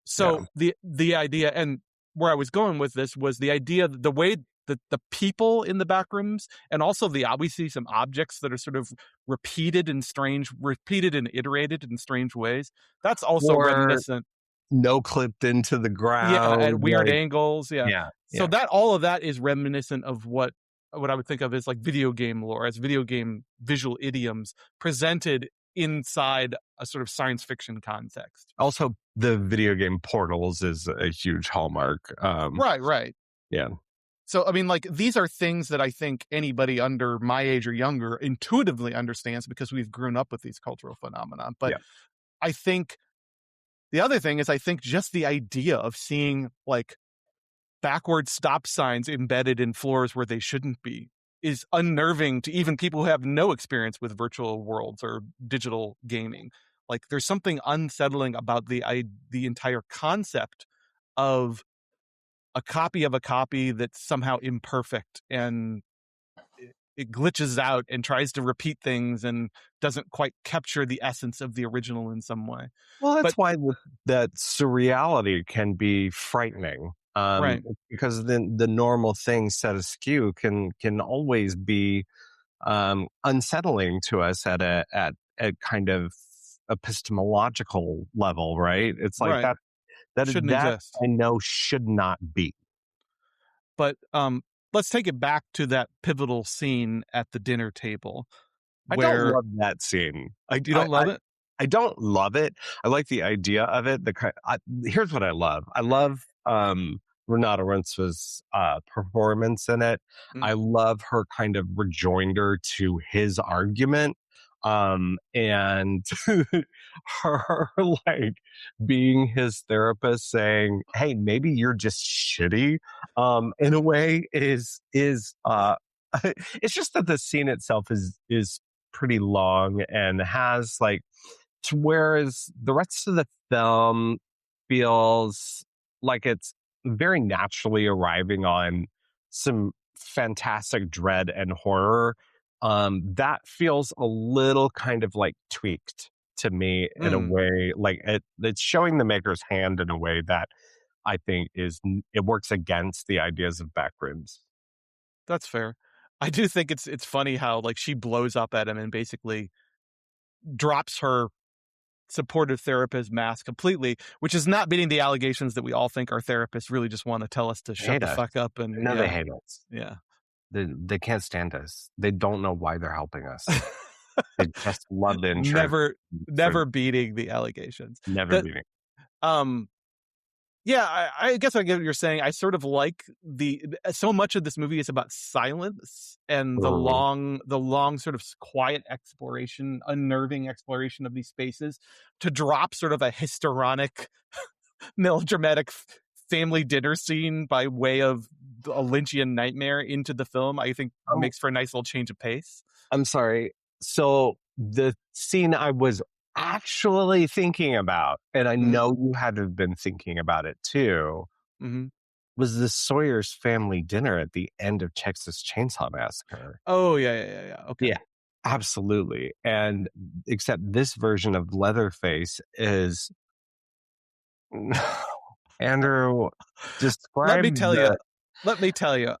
So the idea, and where I was going with this was the idea that the way that the people in the backrooms and also we see some objects that are sort of repeated and iterated in strange ways. That's also Or reminiscent. no clipped into the Yeah, at ground, weird like, angles, yeah. yeah, So yeah. that all of that is reminiscent of what I would think of as like video game lore, as video game visual idioms presented inside a sort of science fiction context. Also, the video game Portals is a huge hallmark. Right, right. Yeah, So I mean, like these are things that I think anybody under my age or younger intuitively understands because we've grown up with these cultural phenomena. But yeah. I think the other thing is I think just the idea of seeing like backward stop signs embedded in floors where they shouldn't be is unnerving to even people who have no experience with virtual worlds or digital gaming. Like there's something unsettling about the entire concept of a copy of a copy that's somehow imperfect and it glitches out and tries to repeat things and doesn't quite capture the essence of the original in some way. Well, But that's why that surreality can be frightening. right, Because then the normal thing set askew can always be unsettling to us at a kind of epistemological level, right? It's like right, shouldn't that exist. I know should not be. But let's take it back to that pivotal scene at the dinner table I don't where love that scene. you don't love it. I don't love it. I like the idea of it. Here's what I love. I love Renata Runce's performance in it. Mm. I love her kind of rejoinder to his argument. And her like being his therapist saying, "Hey, maybe you're just shitty." In a way is it's just that the scene itself is pretty long and has like, whereas the rest of the film feels like it's very naturally arriving on some fantastic dread and horror. That feels a little kind of like tweaked to me in a Mm, way, like it's showing the maker's hand in a way that I think it works against the ideas of Backrooms. that's fair. I do think it's funny how like she blows up at him and basically drops her supportive therapist mask completely, which is not beating the allegations that we all think our therapists really just want to tell us to They shut hate the us. fuck up I and know they hate us. yeah. They can't stand us. They don't know why they're helping us. They just love the insurance never for never beating the allegations. never That beating. um yeah, I guess I get what you're saying. I sort of like so much of this movie is about silence and Mhm. the long sort of quiet exploration, unnerving exploration of these spaces to drop sort of a histrionic, melodramatic family dinner scene by way of a Lynchian nightmare into the film. I think I'm makes for a nice little change of pace. I'm sorry. So the scene I was actually thinking about, and I Mhm, know you had to have been thinking about it too, mhm. was the Sawyer's family dinner at the end of Texas Chainsaw Massacre. Oh, yeah. Okay. Yeah, absolutely. And except this version of Leatherface is Andrew, Let me describe tell you. the Let me tell you.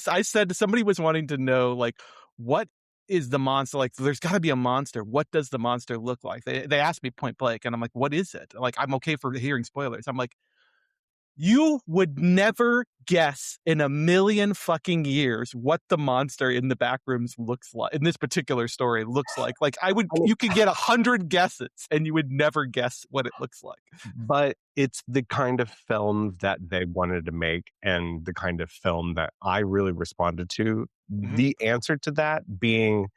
I said somebody was wanting to know like what is the monster like? There's got to be a monster. What does the monster look like? They asked me point blank, and I'm like, what is it? Like, I'm okay for hearing spoilers. I'm like, you would never guess in a million fucking years what the monster in the Backrooms looks like in this particular story looks like. Like I mean, you could get 100 guesses and you would never guess what it looks like. but it's the kind of film that they wanted to make and the kind of film that I really responded to. Mhm. The answer to that being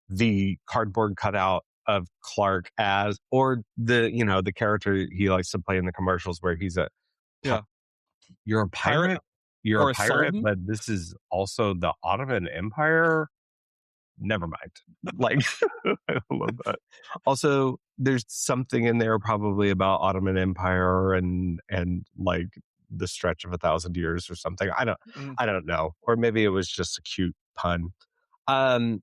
the cardboard cutout of Clark as, or the character he likes to play in the commercials where he's a, pi- Yeah. you're a Pirate pirate, you're a or a pirate, sultan? but this is also the Ottoman Empire. Never mind. Like, I love that. Also, there's something in there probably about Ottoman Empire and like the stretch of 1,000 years or something. Mm, I don't know. Or maybe it was just a cute pun. Um,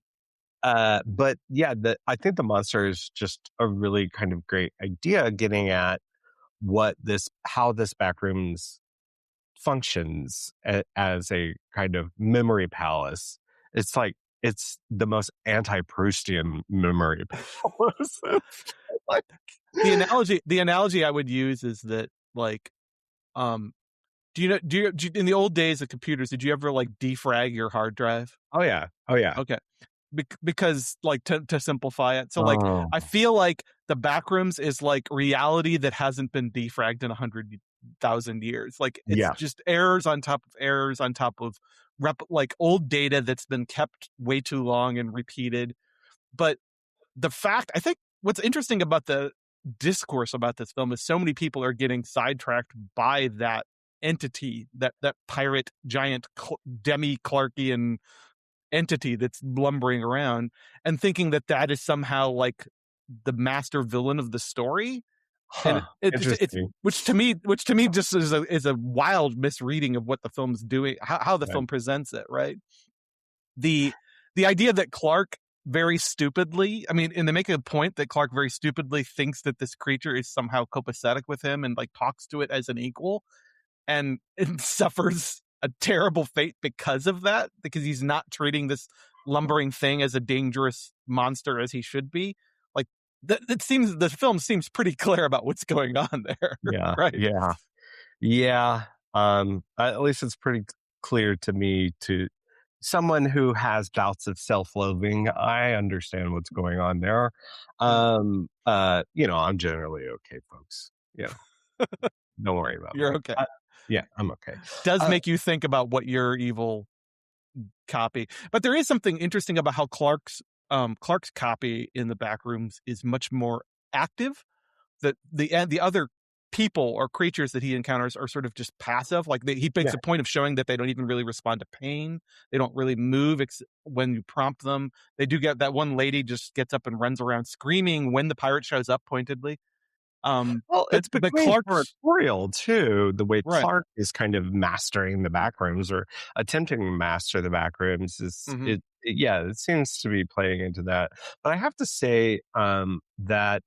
but yeah, I think the monster is just a really kind of great idea, getting at how this backrooms functions as a kind of memory palace. It's like it's the most anti-Proustian memory palace. Like, the analogy I would use is that like um do you in the old days of computers did you ever like defrag your hard drive? oh yeah, oh yeah. Okay. Because like to simplify it. So like Oh I feel like the Backrooms is like reality that hasn't been defragged in 100,000 years. Like it's yeah. just errors on top of errors on top of like old data that's been kept way too long and repeated. But the fact I think what's interesting about the discourse about this film is so many people are getting sidetracked by that entity, that pirate giant demi Clarkian entity that's lumbering around, and thinking that that is somehow like the master villain of the story. And Huh. it's Interesting. which to me just is a wild misreading of what the film's doing, how the Right. film presents it, right? the idea that Clark very stupidly, I mean, and they make a point that Clark very stupidly thinks that this creature is somehow copacetic with him and like talks to it as an equal, and suffers a terrible fate because of that, because he's not treating this lumbering thing as a dangerous monster as he should be. Like that seems, the film seems pretty clear about what's going on there. Yeah, Right. yeah, yeah. At least it's pretty clear to me, to someone who has bouts of self-loathing. I understand what's going on there. Yeah. I'm generally okay, folks. Don't worry about You're me. okay. Yeah, I'm okay. Does make you think about what your evil copy. But there is something interesting about how Clark's copy in the Backrooms is much more active. That the other people or creatures that he encounters are sort of just passive. Like he makes Yeah. a point of showing that they don't even really respond to pain. They don't really move when you prompt them. They do get that one lady just gets up and runs around screaming when the pirate shows up pointedly. Well, But it's becoming Clark's territorial too. The way right. Clark is kind of mastering the backrooms, or attempting to master the backrooms, is Mm-hmm. yeah, it seems to be playing into that. But I have to say that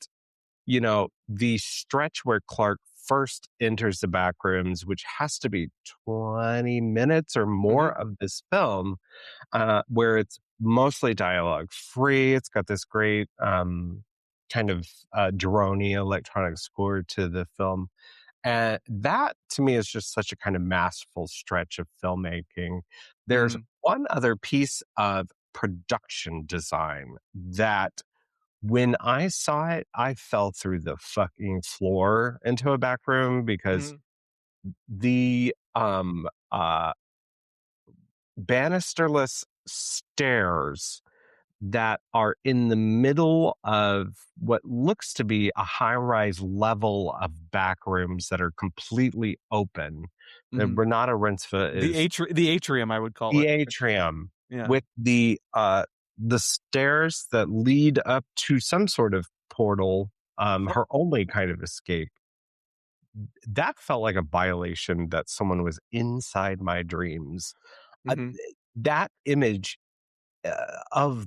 the stretch where Clark first enters the backrooms, which has to be 20 minutes or Mm-hmm. more of this film, where it's mostly dialogue free. It's got this great kind of droney electronic score to the film. And that to me is just such a kind of masterful stretch of filmmaking. There's Mm-hmm. one other piece of production design that when I saw it, I fell through the fucking floor into a back room, because Mm-hmm. the banisterless stairs that are in the middle of what looks to be a high-rise level of back rooms that are completely open. That Mm-hmm. Renata Rensva is The atrium, I would call the it. atrium, Yeah. with the stairs that lead up to some sort of portal, Yep. her only kind of escape. That felt like a violation that someone was inside my dreams. Uh, Mm-hmm. that image of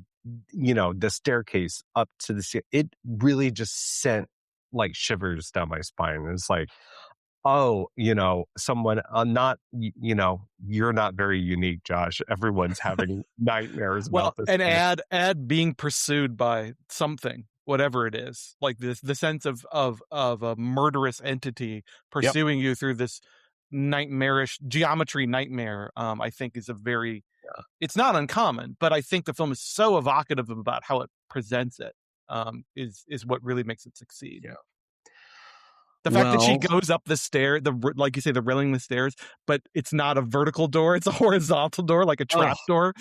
the staircase up to it really just sent like shivers down my spine. It's like, oh, someone not you're not very unique, Josh. Everyone's having nightmares about Well, this and thing. add being pursued by something, whatever it is, like the sense of a murderous entity Yep. pursuing you through this nightmarish geometry nightmare. I think is a very, it's not uncommon, but I think the film is so evocative about how it presents it. Is what really makes it succeed. Yeah. The fact that she Well, goes up the stair, like you say, the railing the stairs, but it's not a vertical door; it's a horizontal door, like a oh, trap door.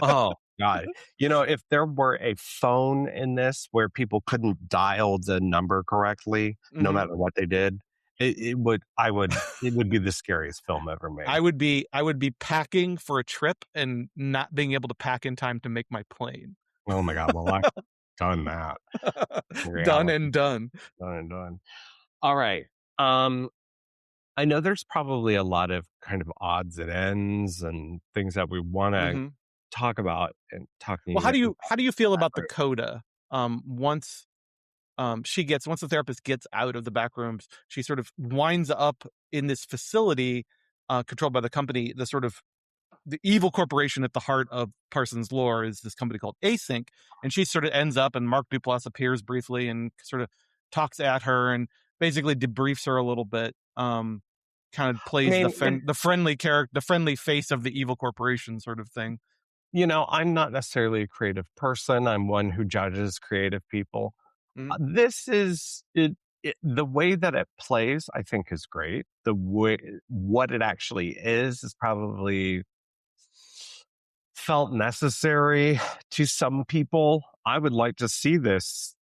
oh God. If there were a phone in this where people couldn't dial the number correctly, no Mm-hmm. matter what they did, it would be the scariest film ever made. I would be packing for a trip and not being able to pack in time to make my plane. Oh my God. Well, I've done that in Done reality. and done. Done and done. All right. Um, I know there's probably a lot of kind of odds and ends and things that we want to Hmm. talk about, and Well, talking about how do you feel about the background. coda? Once once the therapist gets out of the back rooms, she sort of winds up in this facility, controlled by the company, the sort of the evil corporation at the heart of Parsons' lore is this company called Async, and she sort of ends up, and Mark Duplass appears briefly and sort of talks at her and basically debriefs her a little bit. Kind of I plays mean, the friendly character, the friendly face of the evil corporation, sort of thing. I'm not necessarily a creative person. I'm one who judges creative people. Mm, This is the way that it plays, I think, is great. The way what it actually is probably felt necessary to some people. I would like to see this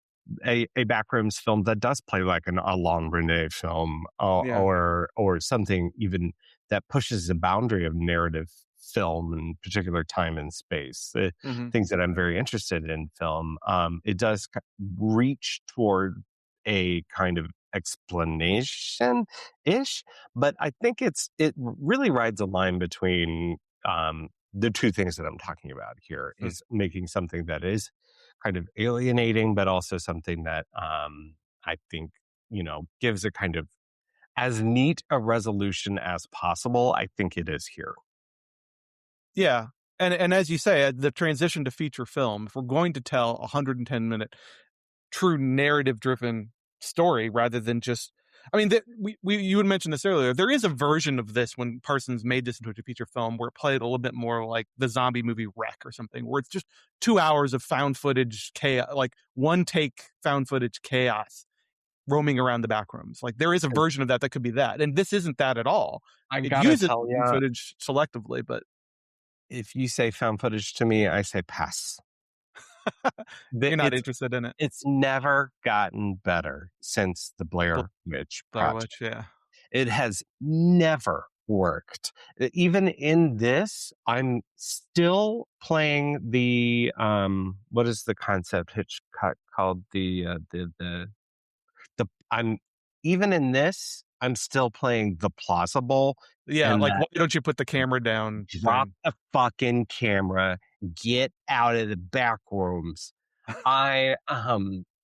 a backrooms film that does play like an Alain René film, yeah. or something even that pushes the boundary of narrative film, in particular time and space. Hmm. Things that I'm very interested in film. It does reach toward a kind of explanation ish, but I think it really rides a line between the two things that I'm talking about here Mm. is making something that is kind of alienating, but also something that I think, gives a kind of as neat a resolution as possible. I think it is here. Yeah. And as you say, the transition to feature film, if we're going to tell a 110-minute true narrative-driven story rather than just I mean, you had mentioned this earlier. There is a version of this when Parsons made this into a feature film where it played a little bit more like the zombie movie Wreck or something, where it's just 2 hours of found footage chaos, like one take found footage chaos roaming around the back rooms. Like there is a version of that that could be that, and this isn't that at all. I It gotta uses tell you, footage selectively, but if you say found footage to me, I say pass. you're not It's interested in it. it's never gotten better since the Blair Witch Blair Project. Witch, yeah. It has never worked. Even in this, I'm still playing the what is the concept Hitchcock called the I'm even in this, I'm still playing the plausible Yeah, and like, that why don't you put the camera down drop thing? the fucking camera, get out of the back rooms. I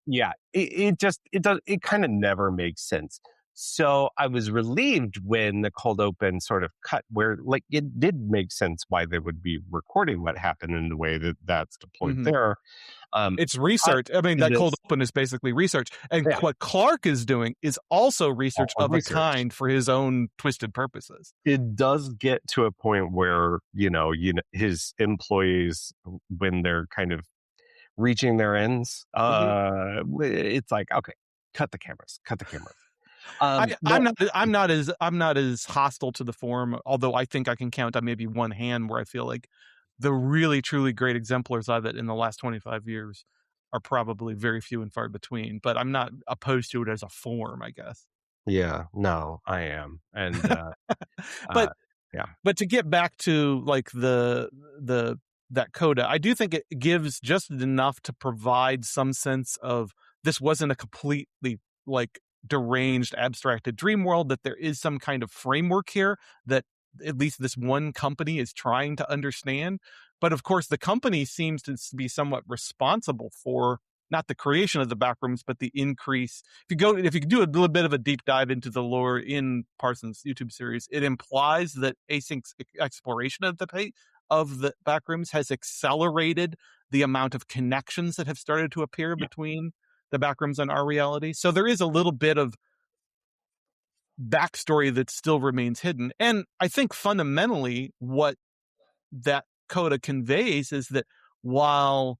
yeah, it kind of never makes sense. So I was relieved when the cold open sort of cut where like it did make sense why they would be recording what happened in the way that that's deployed Mhm. there. Um It's cut research. I mean, to that cold this, open is basically research, and yeah, what Clark is doing is also research all of a research. kind for his own twisted purposes. It does get to a point where, his employees, when they're kind of reaching their ends, Mhm. it's like, okay, cut the cameras. I'm No, not I'm not as hostile to the form, although I think I can count on maybe one hand where I feel like the really truly great exemplars of it in the last 25 years are probably very few and far between, but I'm not opposed to it as a form, I guess. yeah, no, I am. And, uh, But yeah, But to get back to like the that coda, I do think it gives just enough to provide some sense of this wasn't a completely like deranged, abstracted dream world, that there is some kind of framework here that at least this one company is trying to understand. But of course, the company seems to be somewhat responsible for not the creation of the backrooms, but the increase. If you do a little bit of a deep dive into the lore in Parsons' YouTube series, it implies that Async's exploration of the backrooms has accelerated the amount of connections that have started to appear yeah. between the backrooms and our reality. So there is a little bit of backstory that still remains hidden. And I think fundamentally what that coda conveys is that while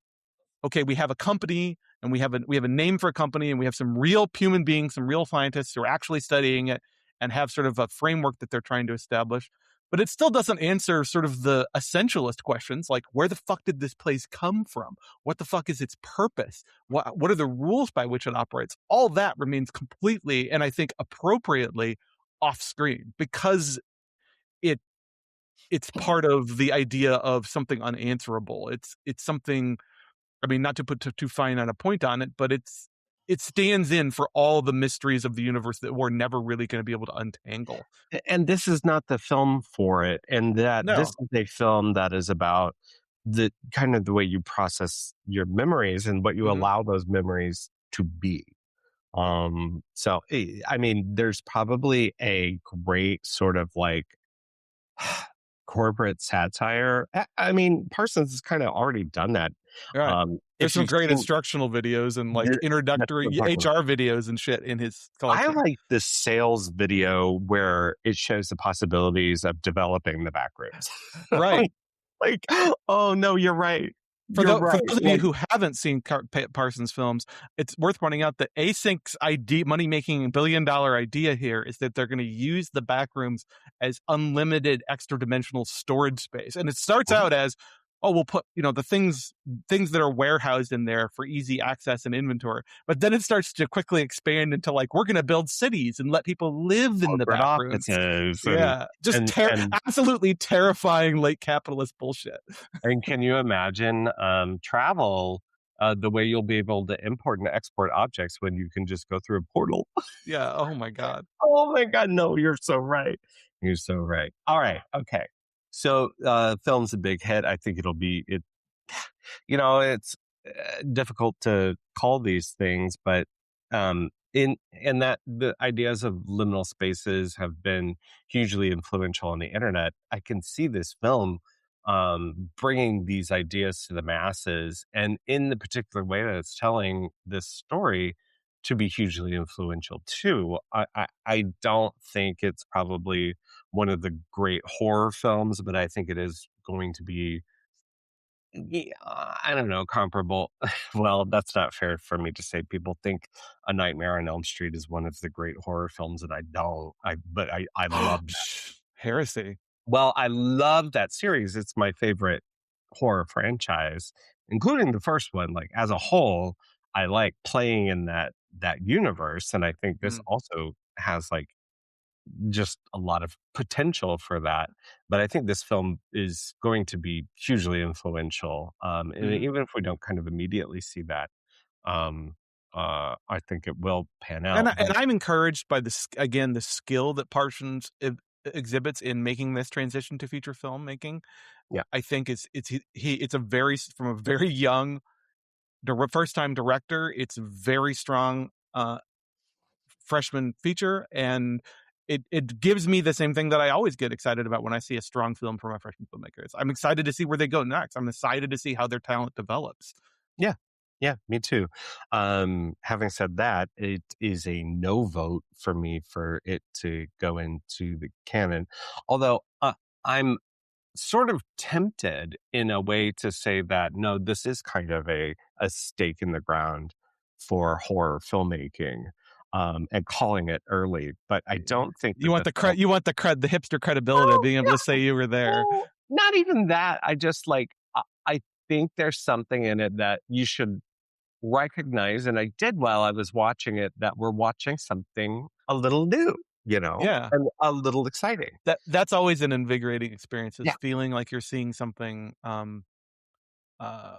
okay, we have a company and we have a name for a company and we have some real human beings, some real scientists who are actually studying it and have sort of a framework that they're trying to establish. But it still doesn't answer sort of the essentialist questions like where the fuck did this place come from? What the fuck is its purpose? What are the rules by which it operates? All that remains completely and I think appropriately off screen because it it's part of the idea of something unanswerable. It's something I mean, not to put too fine on a point on it, but it stands in for all the mysteries of the universe that we're never really going to be able to untangle. And this is not the film for it. And that this No. is a film that is about the kind of the way you process your memories and what you Hmm. allow those memories to be. So I mean, there's probably a great sort of like corporate satire. I mean, Parsons has kind of already done that. All right. There's If some you've great seen, instructional videos and like that's what I'm introductory talking about. HR videos and shit in his I collection. like the sales video where it shows the possibilities of developing the back rooms. Right. Like, oh no, you're right. For, You're for right. those of you Like, who haven't seen Parsons films, it's worth pointing out that Async's idea, money-making billion-dollar idea here is that they're going to use the backrooms as unlimited extra-dimensional storage space. And it starts out as, oh, we'll put the things that are warehoused in there for easy access and inventory. But then it starts to quickly expand into like we're going to build cities and let people live in the corporate backrooms. offices Yeah, just and absolutely terrifying late capitalist bullshit. and can you imagine travel the way you'll be able to import and export objects when you can just go through a portal? Yeah. Oh my god. Oh my god, no, you're so right. You're so right. All right, okay. So, film's a big hit. I think it'll be it. It's difficult to call these things, but in that the ideas of liminal spaces have been hugely influential on the internet. I can see this film bringing these ideas to the masses, and in the particular way that it's telling this story, to be hugely influential too. I don't think it's probably one of the great horror films, but I think it is going to be, yeah, I don't know, comparable. Well, that's not fair for me to say. People think A Nightmare on Elm Street is one of the great horror films, and I don't. I love that. Psh, heresy. Well, I love that series. It's my favorite horror franchise, including the first one. Like as a whole, I like playing in that universe, and I think this Mm, also has like just a lot of potential for that. But I think this film is going to be hugely influential. And mhm. even if we don't kind of immediately see that, um, I think it will pan And out. I But and I'm encouraged by this again, the skill that Parsons exhibits in making this transition to feature filmmaking. yeah, I think it's a very from a very young first time director. It's very strong freshman feature, and it gives me the same thing that I always get excited about when I see a strong film from a freshman filmmaker. I'm excited to see where they go next. I'm excited to see how their talent develops. yeah, yeah, me too. Having said that, it is a no vote for me for it to go into the canon. Although I'm sort of tempted in a way to say that no, this is kind of a stake in the ground for horror filmmaking, and calling it early. But I don't think You that want the film. you want the hipster credibility of Well, being able to say you were there. well, not even that. I just like I think there's something in it that you should recognize, and I did while I was watching it, that we're watching something a little new, Yeah. and a little exciting. That's always an invigorating experience, is Yeah, feeling like you're seeing something, uh,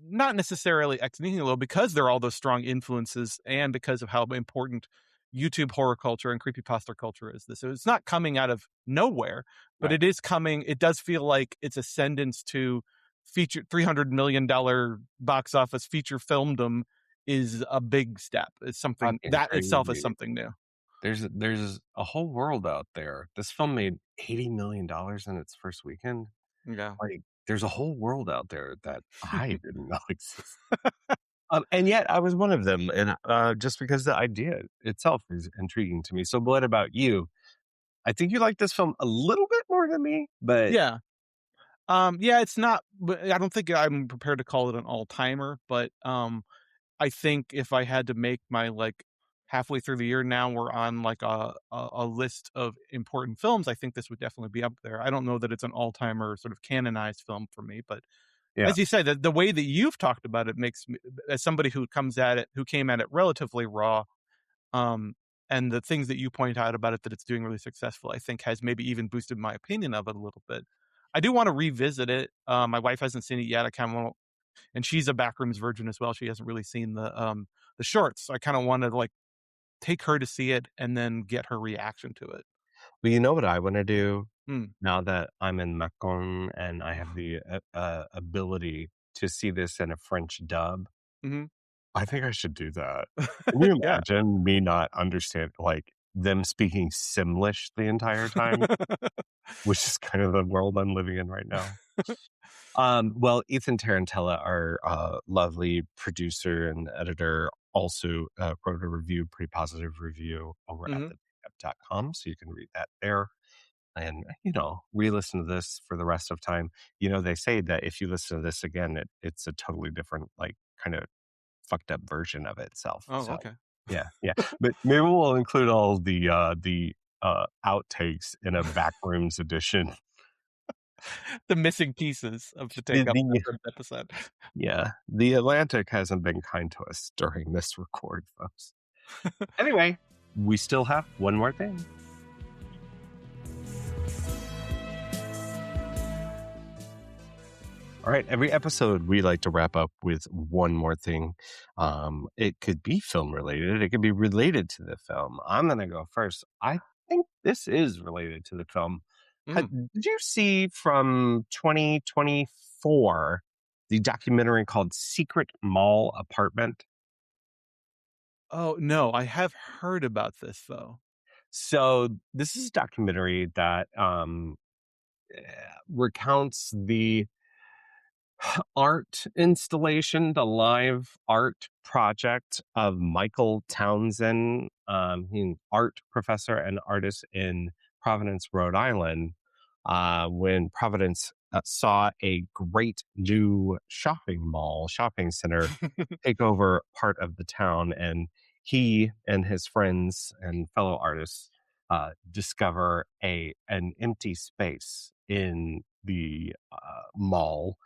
not necessarily ex nihilo, because there are all those strong influences and because of how important YouTube horror culture and creepypasta culture is. So it's not coming out of nowhere, but right. it does feel like its ascendance to feature $300 million box office feature filmdom is a big step. It's something Fucking that itself is crazy. something new. There's a whole world out there. This film made $80 million in its first weekend. Yeah. Like, there's a whole world out there that I didn't know existed. And yet I was one of them, and just because the idea itself is intriguing to me. So, what about you? I think you like this film a little bit more than me, but Yeah. Yeah, it's not, but I don't think I'm prepared to call it an all-timer, but, I think if I had to make my, like, halfway through the year now, we're on, like, a list of important films, I think this would definitely be up there. I don't know that it's an all-timer sort of canonized film for me, but yeah, as you said, the way that you've talked about it makes me, as somebody who came at it relatively raw, um, and the things that you point out about it that it's doing really successful, I think has maybe even boosted my opinion of it a little bit. I do wanna revisit it. My wife hasn't seen it yet. I kinda wanna, and she's a Backrooms virgin as well. She hasn't really seen the shorts. So I kinda wanna, like, take her to see it and then get her reaction to it. but you know what I want to do Mm. now that I'm in Macron and I have the ability to see this in a French dub. Mhm. I think I should do that. Can you Yeah. imagine me not understand, like, them speaking Simlish the entire time, which is kind of the world I'm living in right now? Well, Ethan Tarantella, our lovely producer and editor, also wrote a review, pretty positive review over at Mhm. thepickup.com. So you can read that there and, re-listen to this for the rest of time. They say that if you listen to this again, it's a totally different, like, kind of fucked up version of itself. Oh, So okay. yeah, yeah. But maybe we'll include all the outtakes in a Backrooms edition. The missing pieces of the The, Take Up the episode. Yeah, the Atlantic hasn't been kind to us during this record, folks. Anyway, we still have one more thing. All right, every episode we like to wrap up with one more thing. It could be film related, it could be related to the film. I'm going to go first. I think this is related to the film. Mm. Did you see from 2024 the documentary called Secret Mall Apartment? Oh, no, I have heard about this, though. So this is a documentary that eh, recounts the art installation, the live art project of Michael Townsend, he's an art professor and artist in Providence, Rhode Island. When Providence saw a great new shopping center take over part of the town, and he and his friends and fellow artists discover an empty space in the mall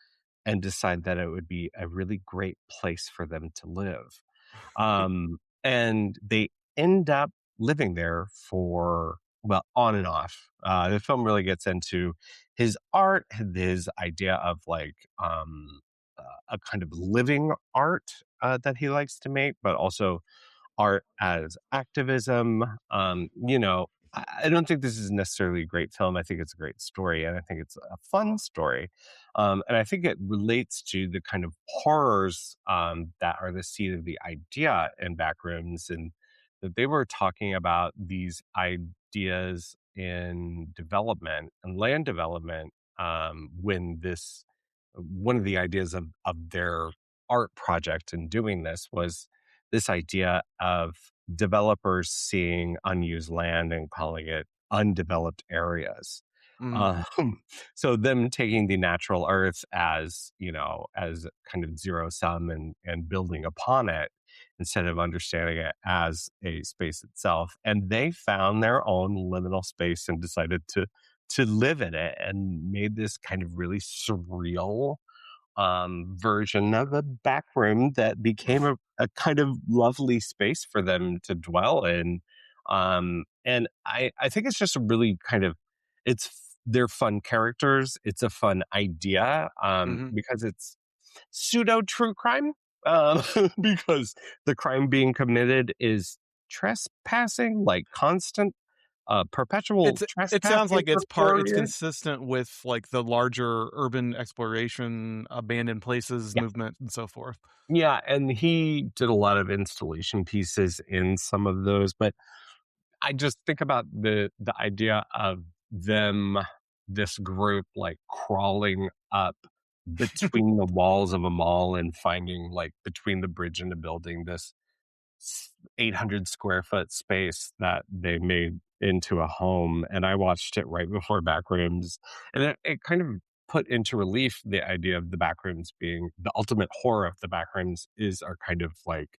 and decide that it would be a really great place for them to live. And they end up living there for, well, on and off. The film really gets into his art, his idea of like a kind of living art that he likes to make, but also art as activism. I don't think this is necessarily a great film. I think it's a great story, and I think it's a fun story. And I think it relates to the kind of horrors that are the seed of the idea in Backrooms, and that they were talking about these ideas in development and land development when this one of the ideas of their art project in doing this was this idea of developers seeing unused land and calling it undeveloped areas. Mm. Um, so them taking the natural earth as, as kind of zero sum and building upon it instead of understanding it as a space itself. And they found their own liminal space and decided to live in it and made this kind of really surreal version of a back room that became a kind of lovely space for them to dwell in. And I think it's just a really kind of, they're fun characters. It's a fun idea Mhm. because it's pseudo true crime because the crime being committed is trespassing, like constant, perpetual It sounds trespassing like for it's 4 years. consistent with, like, the larger urban exploration, abandoned places movement, and so forth. Yeah, and he did a lot of installation pieces in some of those, but I just think about the idea of them, this group, like crawling up between the walls of a mall and finding like between the bridge and the building this 800 square foot space that they made into a home. And I watched it right before Backrooms, and it kind of put into relief the idea of the Backrooms being the ultimate horror of the Backrooms is our kind of like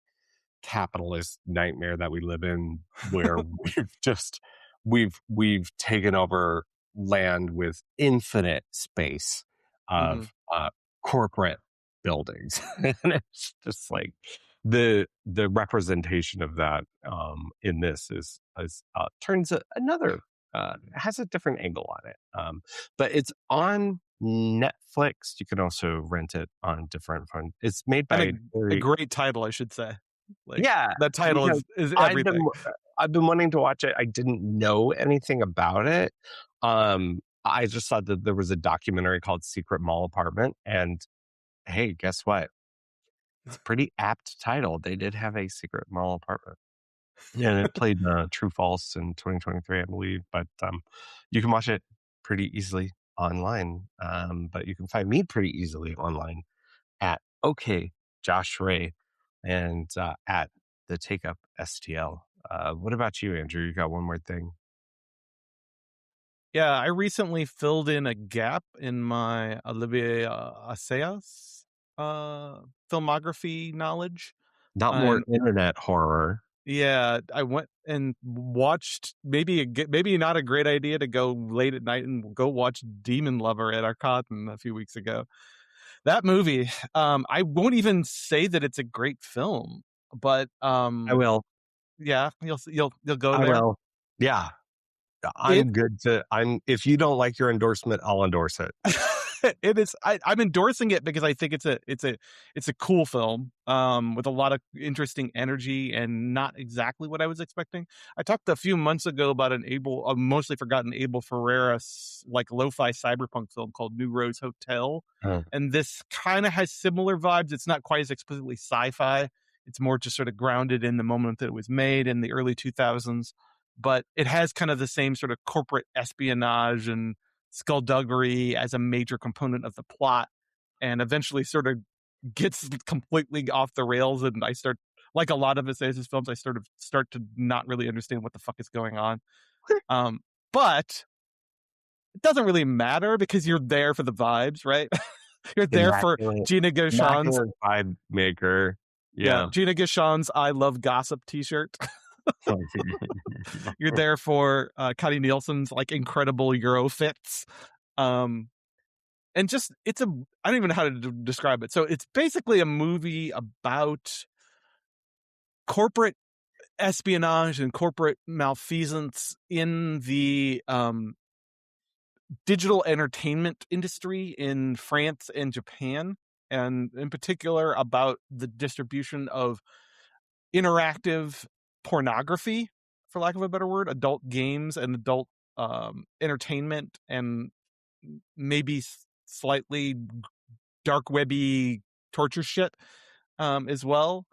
capitalist nightmare that we live in, where we've taken over land with infinite space Mhm. of corporate buildings. And it's just like the representation of that in this is turns another has a different angle on it. But it's on Netflix. You can also rent it on different fun. It's made And by a very, great title, I should say. Like, yeah, that title because is I've everything. been I've been wanting to watch it. I didn't know anything about it. I just thought that there was a documentary called Secret Mall Apartment, and hey, guess what? It's a pretty apt title. They did have a secret mall apartment. Yeah, and it played True False in 2023, I believe. But you can watch it pretty easily online. But you can find me pretty easily online at OK Josh Ray and at the Take Up STL. What about you, Andrew? You got one more thing? Yeah, I recently filled in a gap in my Olivier Assayas filmography knowledge. Not more And internet horror. yeah, I went and watched maybe not a great idea to go late at night and go watch Demon Lover at our Cotton a few weeks ago. That movie, I won't even say that it's a great film, but I will. yeah, you'll go I there. will. Yeah, It I'm good to. I'm. If you don't like your endorsement, I'll endorse it. It is. I'm endorsing it because I think it's a cool film with a lot of interesting energy and not exactly what I was expecting. I talked a few months ago about a mostly forgotten Abel Ferreira like lo-fi cyberpunk film called New Rose Hotel, Uh, and this kind of has similar vibes. It's not quite as explicitly sci-fi. It's more just sort of grounded in the moment that it was made in the early 2000s, but it has kind of the same sort of corporate espionage and skullduggery as a major component of the plot, and eventually sort of gets completely off the rails. And I start, like a lot of his films, I sort of start to not really understand what the fuck is going on. Um, but it doesn't really matter because you're there for the vibes, right? You're there for immaculate, Gina Gershon's, immaculate vibe maker. yeah, Yeah. Gina Gershon's "I Love Gossip" T-shirt. You're there for Connie Nielsen's like incredible Euro fits. Um, and just I don't even know how to describe it. So it's basically a movie about corporate espionage and corporate malfeasance in the digital entertainment industry in France and Japan, and in particular about the distribution of interactive pornography, for lack of a better word, adult games and adult entertainment, and maybe slightly dark webby torture shit as well.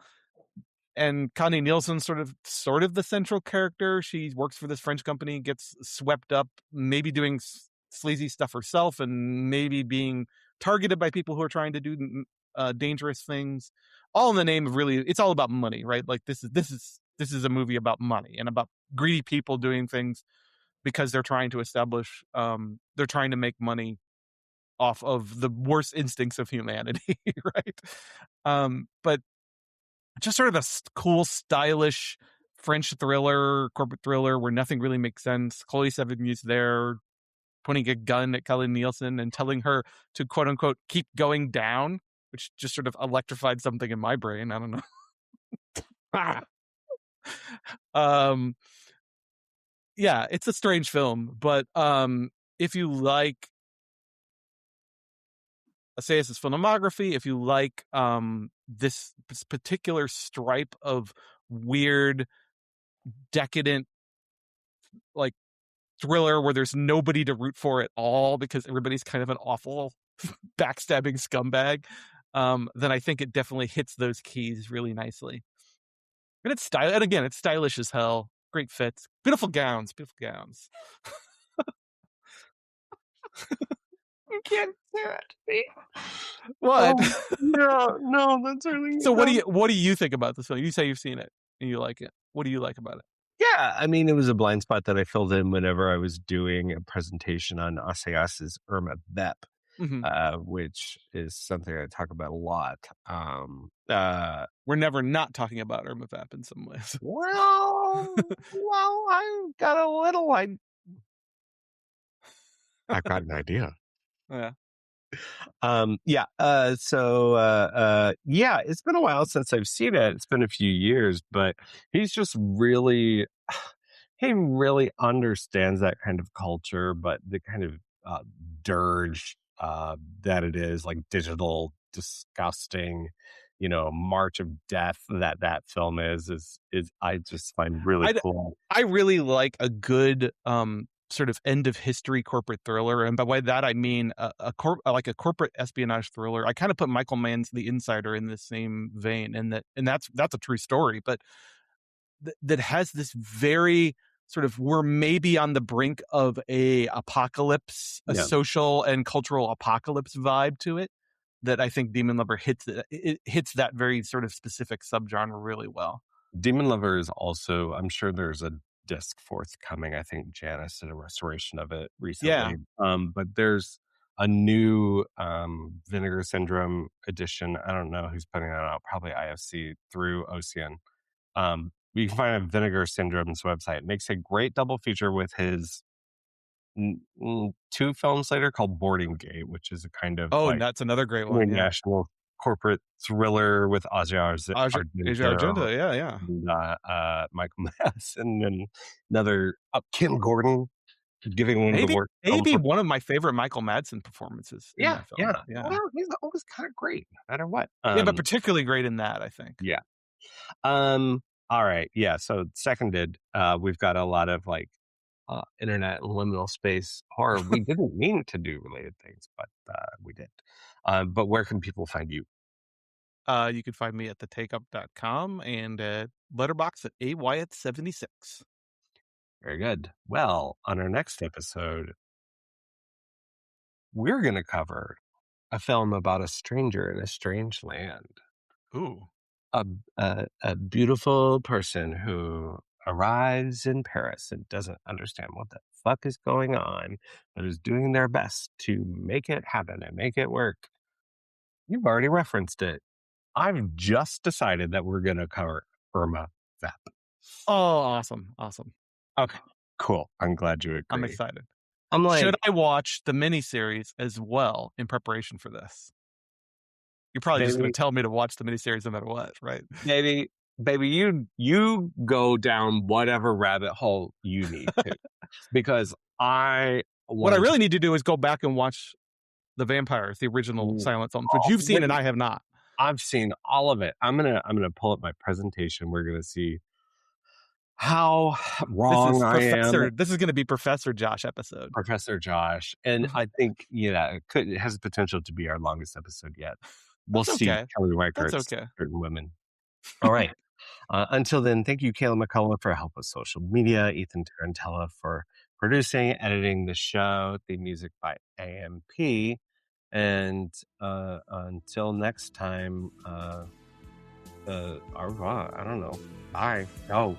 And Connie Nielsen's sort of the central character. She works for this French company, gets swept up, maybe doing sleazy stuff herself, and maybe being targeted by people who are trying to do dangerous things, all in the name of really. It's all about money, right? Like this is a movie about money and about greedy people doing things because they're trying to establish. They're trying to make money off of the worst instincts of humanity, right? But just sort of a cool, stylish French thriller, corporate thriller where nothing really makes sense. Chloe Sevigny's there pointing a gun at Kelly Nielsen and telling her to quote unquote keep going down, which just sort of electrified something in my brain. I don't know. um, yeah, it's a strange film, but if you like Assayas' filmography, if you like this particular stripe of weird, decadent, like thriller where there's nobody to root for at all because everybody's kind of an awful backstabbing scumbag, then I think it definitely hits those keys really nicely. And and again, it's stylish as hell. Great fits, beautiful gowns, beautiful gowns. You can't do it to me. What? Oh, no, no, that's really So what do you think about this film? You say you've seen it and you like it. What do you like about it? Yeah, I mean, it was a blind spot that I filled in whenever I was doing a presentation on Assayas's Irma Vep, Mm-hmm. which is something I talk about a lot. We're never not talking about Irma Vep in some ways. Well, I got a little. I've got an idea. Yeah. Yeah. Yeah, it's been a while since I've seen it. It's been a few years, but he's just really, he really understands that kind of culture, but the kind of dirge that it is, like digital, disgusting, march of death that film is I just find really cool. I really like a good sort of end of history corporate thriller, and by that I mean like a corporate espionage thriller. I kind of put Michael Mann's The Insider in the same vein, and that's a true story, but that has this very sort of, we're maybe on the brink of a apocalypse, a Yeah. social and cultural apocalypse vibe to it. That I think Demon Lover hits it hits that very sort of specific subgenre really well. Demon Lover is also, I'm sure there's a disc forthcoming. I think Janice did a restoration of it recently. Yeah. But there's a new Vinegar Syndrome edition. I don't know who's putting that out, probably IFC through Ocean. You can find it at Vinegar Syndrome's website. It makes a great double feature with his two films later called Boarding Gate, which is a kind of Oh, and like that's another great one. Yeah. international corporate thriller with Asia Asia Argento Argento. Yeah. Yeah. and Michael Madsen and another Kim Gordon. giving one of the Maybe worst maybe one of my favorite Michael Madsen performances in Yeah, that film. yeah. Yeah. Well, he's always kind of great, no matter what. Yeah, but particularly great in that, I think. Yeah. All right. Yeah. So seconded. We've got a lot of like internet and liminal space horror. We didn't mean to do related things, but we did. But where can people find you? You can find me at thetakeup.com and Letterbox at AWyatt76. Very good. Well, on our next episode, we're going to cover a film about a stranger in a strange land. Ooh. A beautiful person who arrives in Paris and doesn't understand what the fuck is going on, but is doing their best to make it happen and make it work. You've already referenced it. I've just decided that we're going to cover Irma Vep. Oh, awesome. Awesome. Okay, cool. I'm glad you I'm agree. excited. I'm like, Should I watch the miniseries as well in preparation for this? You're probably just going baby, to tell me to watch the miniseries no matter what, right? baby, baby, you go down whatever rabbit hole you need to, because I What I want really need to do is go back and watch The Vampires, the original to. silent films, which you've seen and I have not. I've seen all of it. I'm gonna pull up my presentation. We're gonna see how wrong I am, This is going to be Professor Josh episode. Professor Josh. And I think, yeah, it has the potential to be our longest episode yet. We'll That's see. okay. Kelly That's Reichardt's okay. certain women. All right. Until then, thank you, Kayla McCullough, for help with social media, Ethan Tarantella for producing, editing the show, the music by AMP. And until next time, au revoir. I don't know. Bye. Go.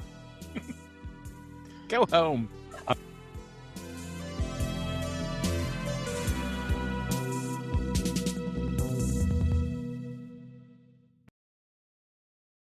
Go home.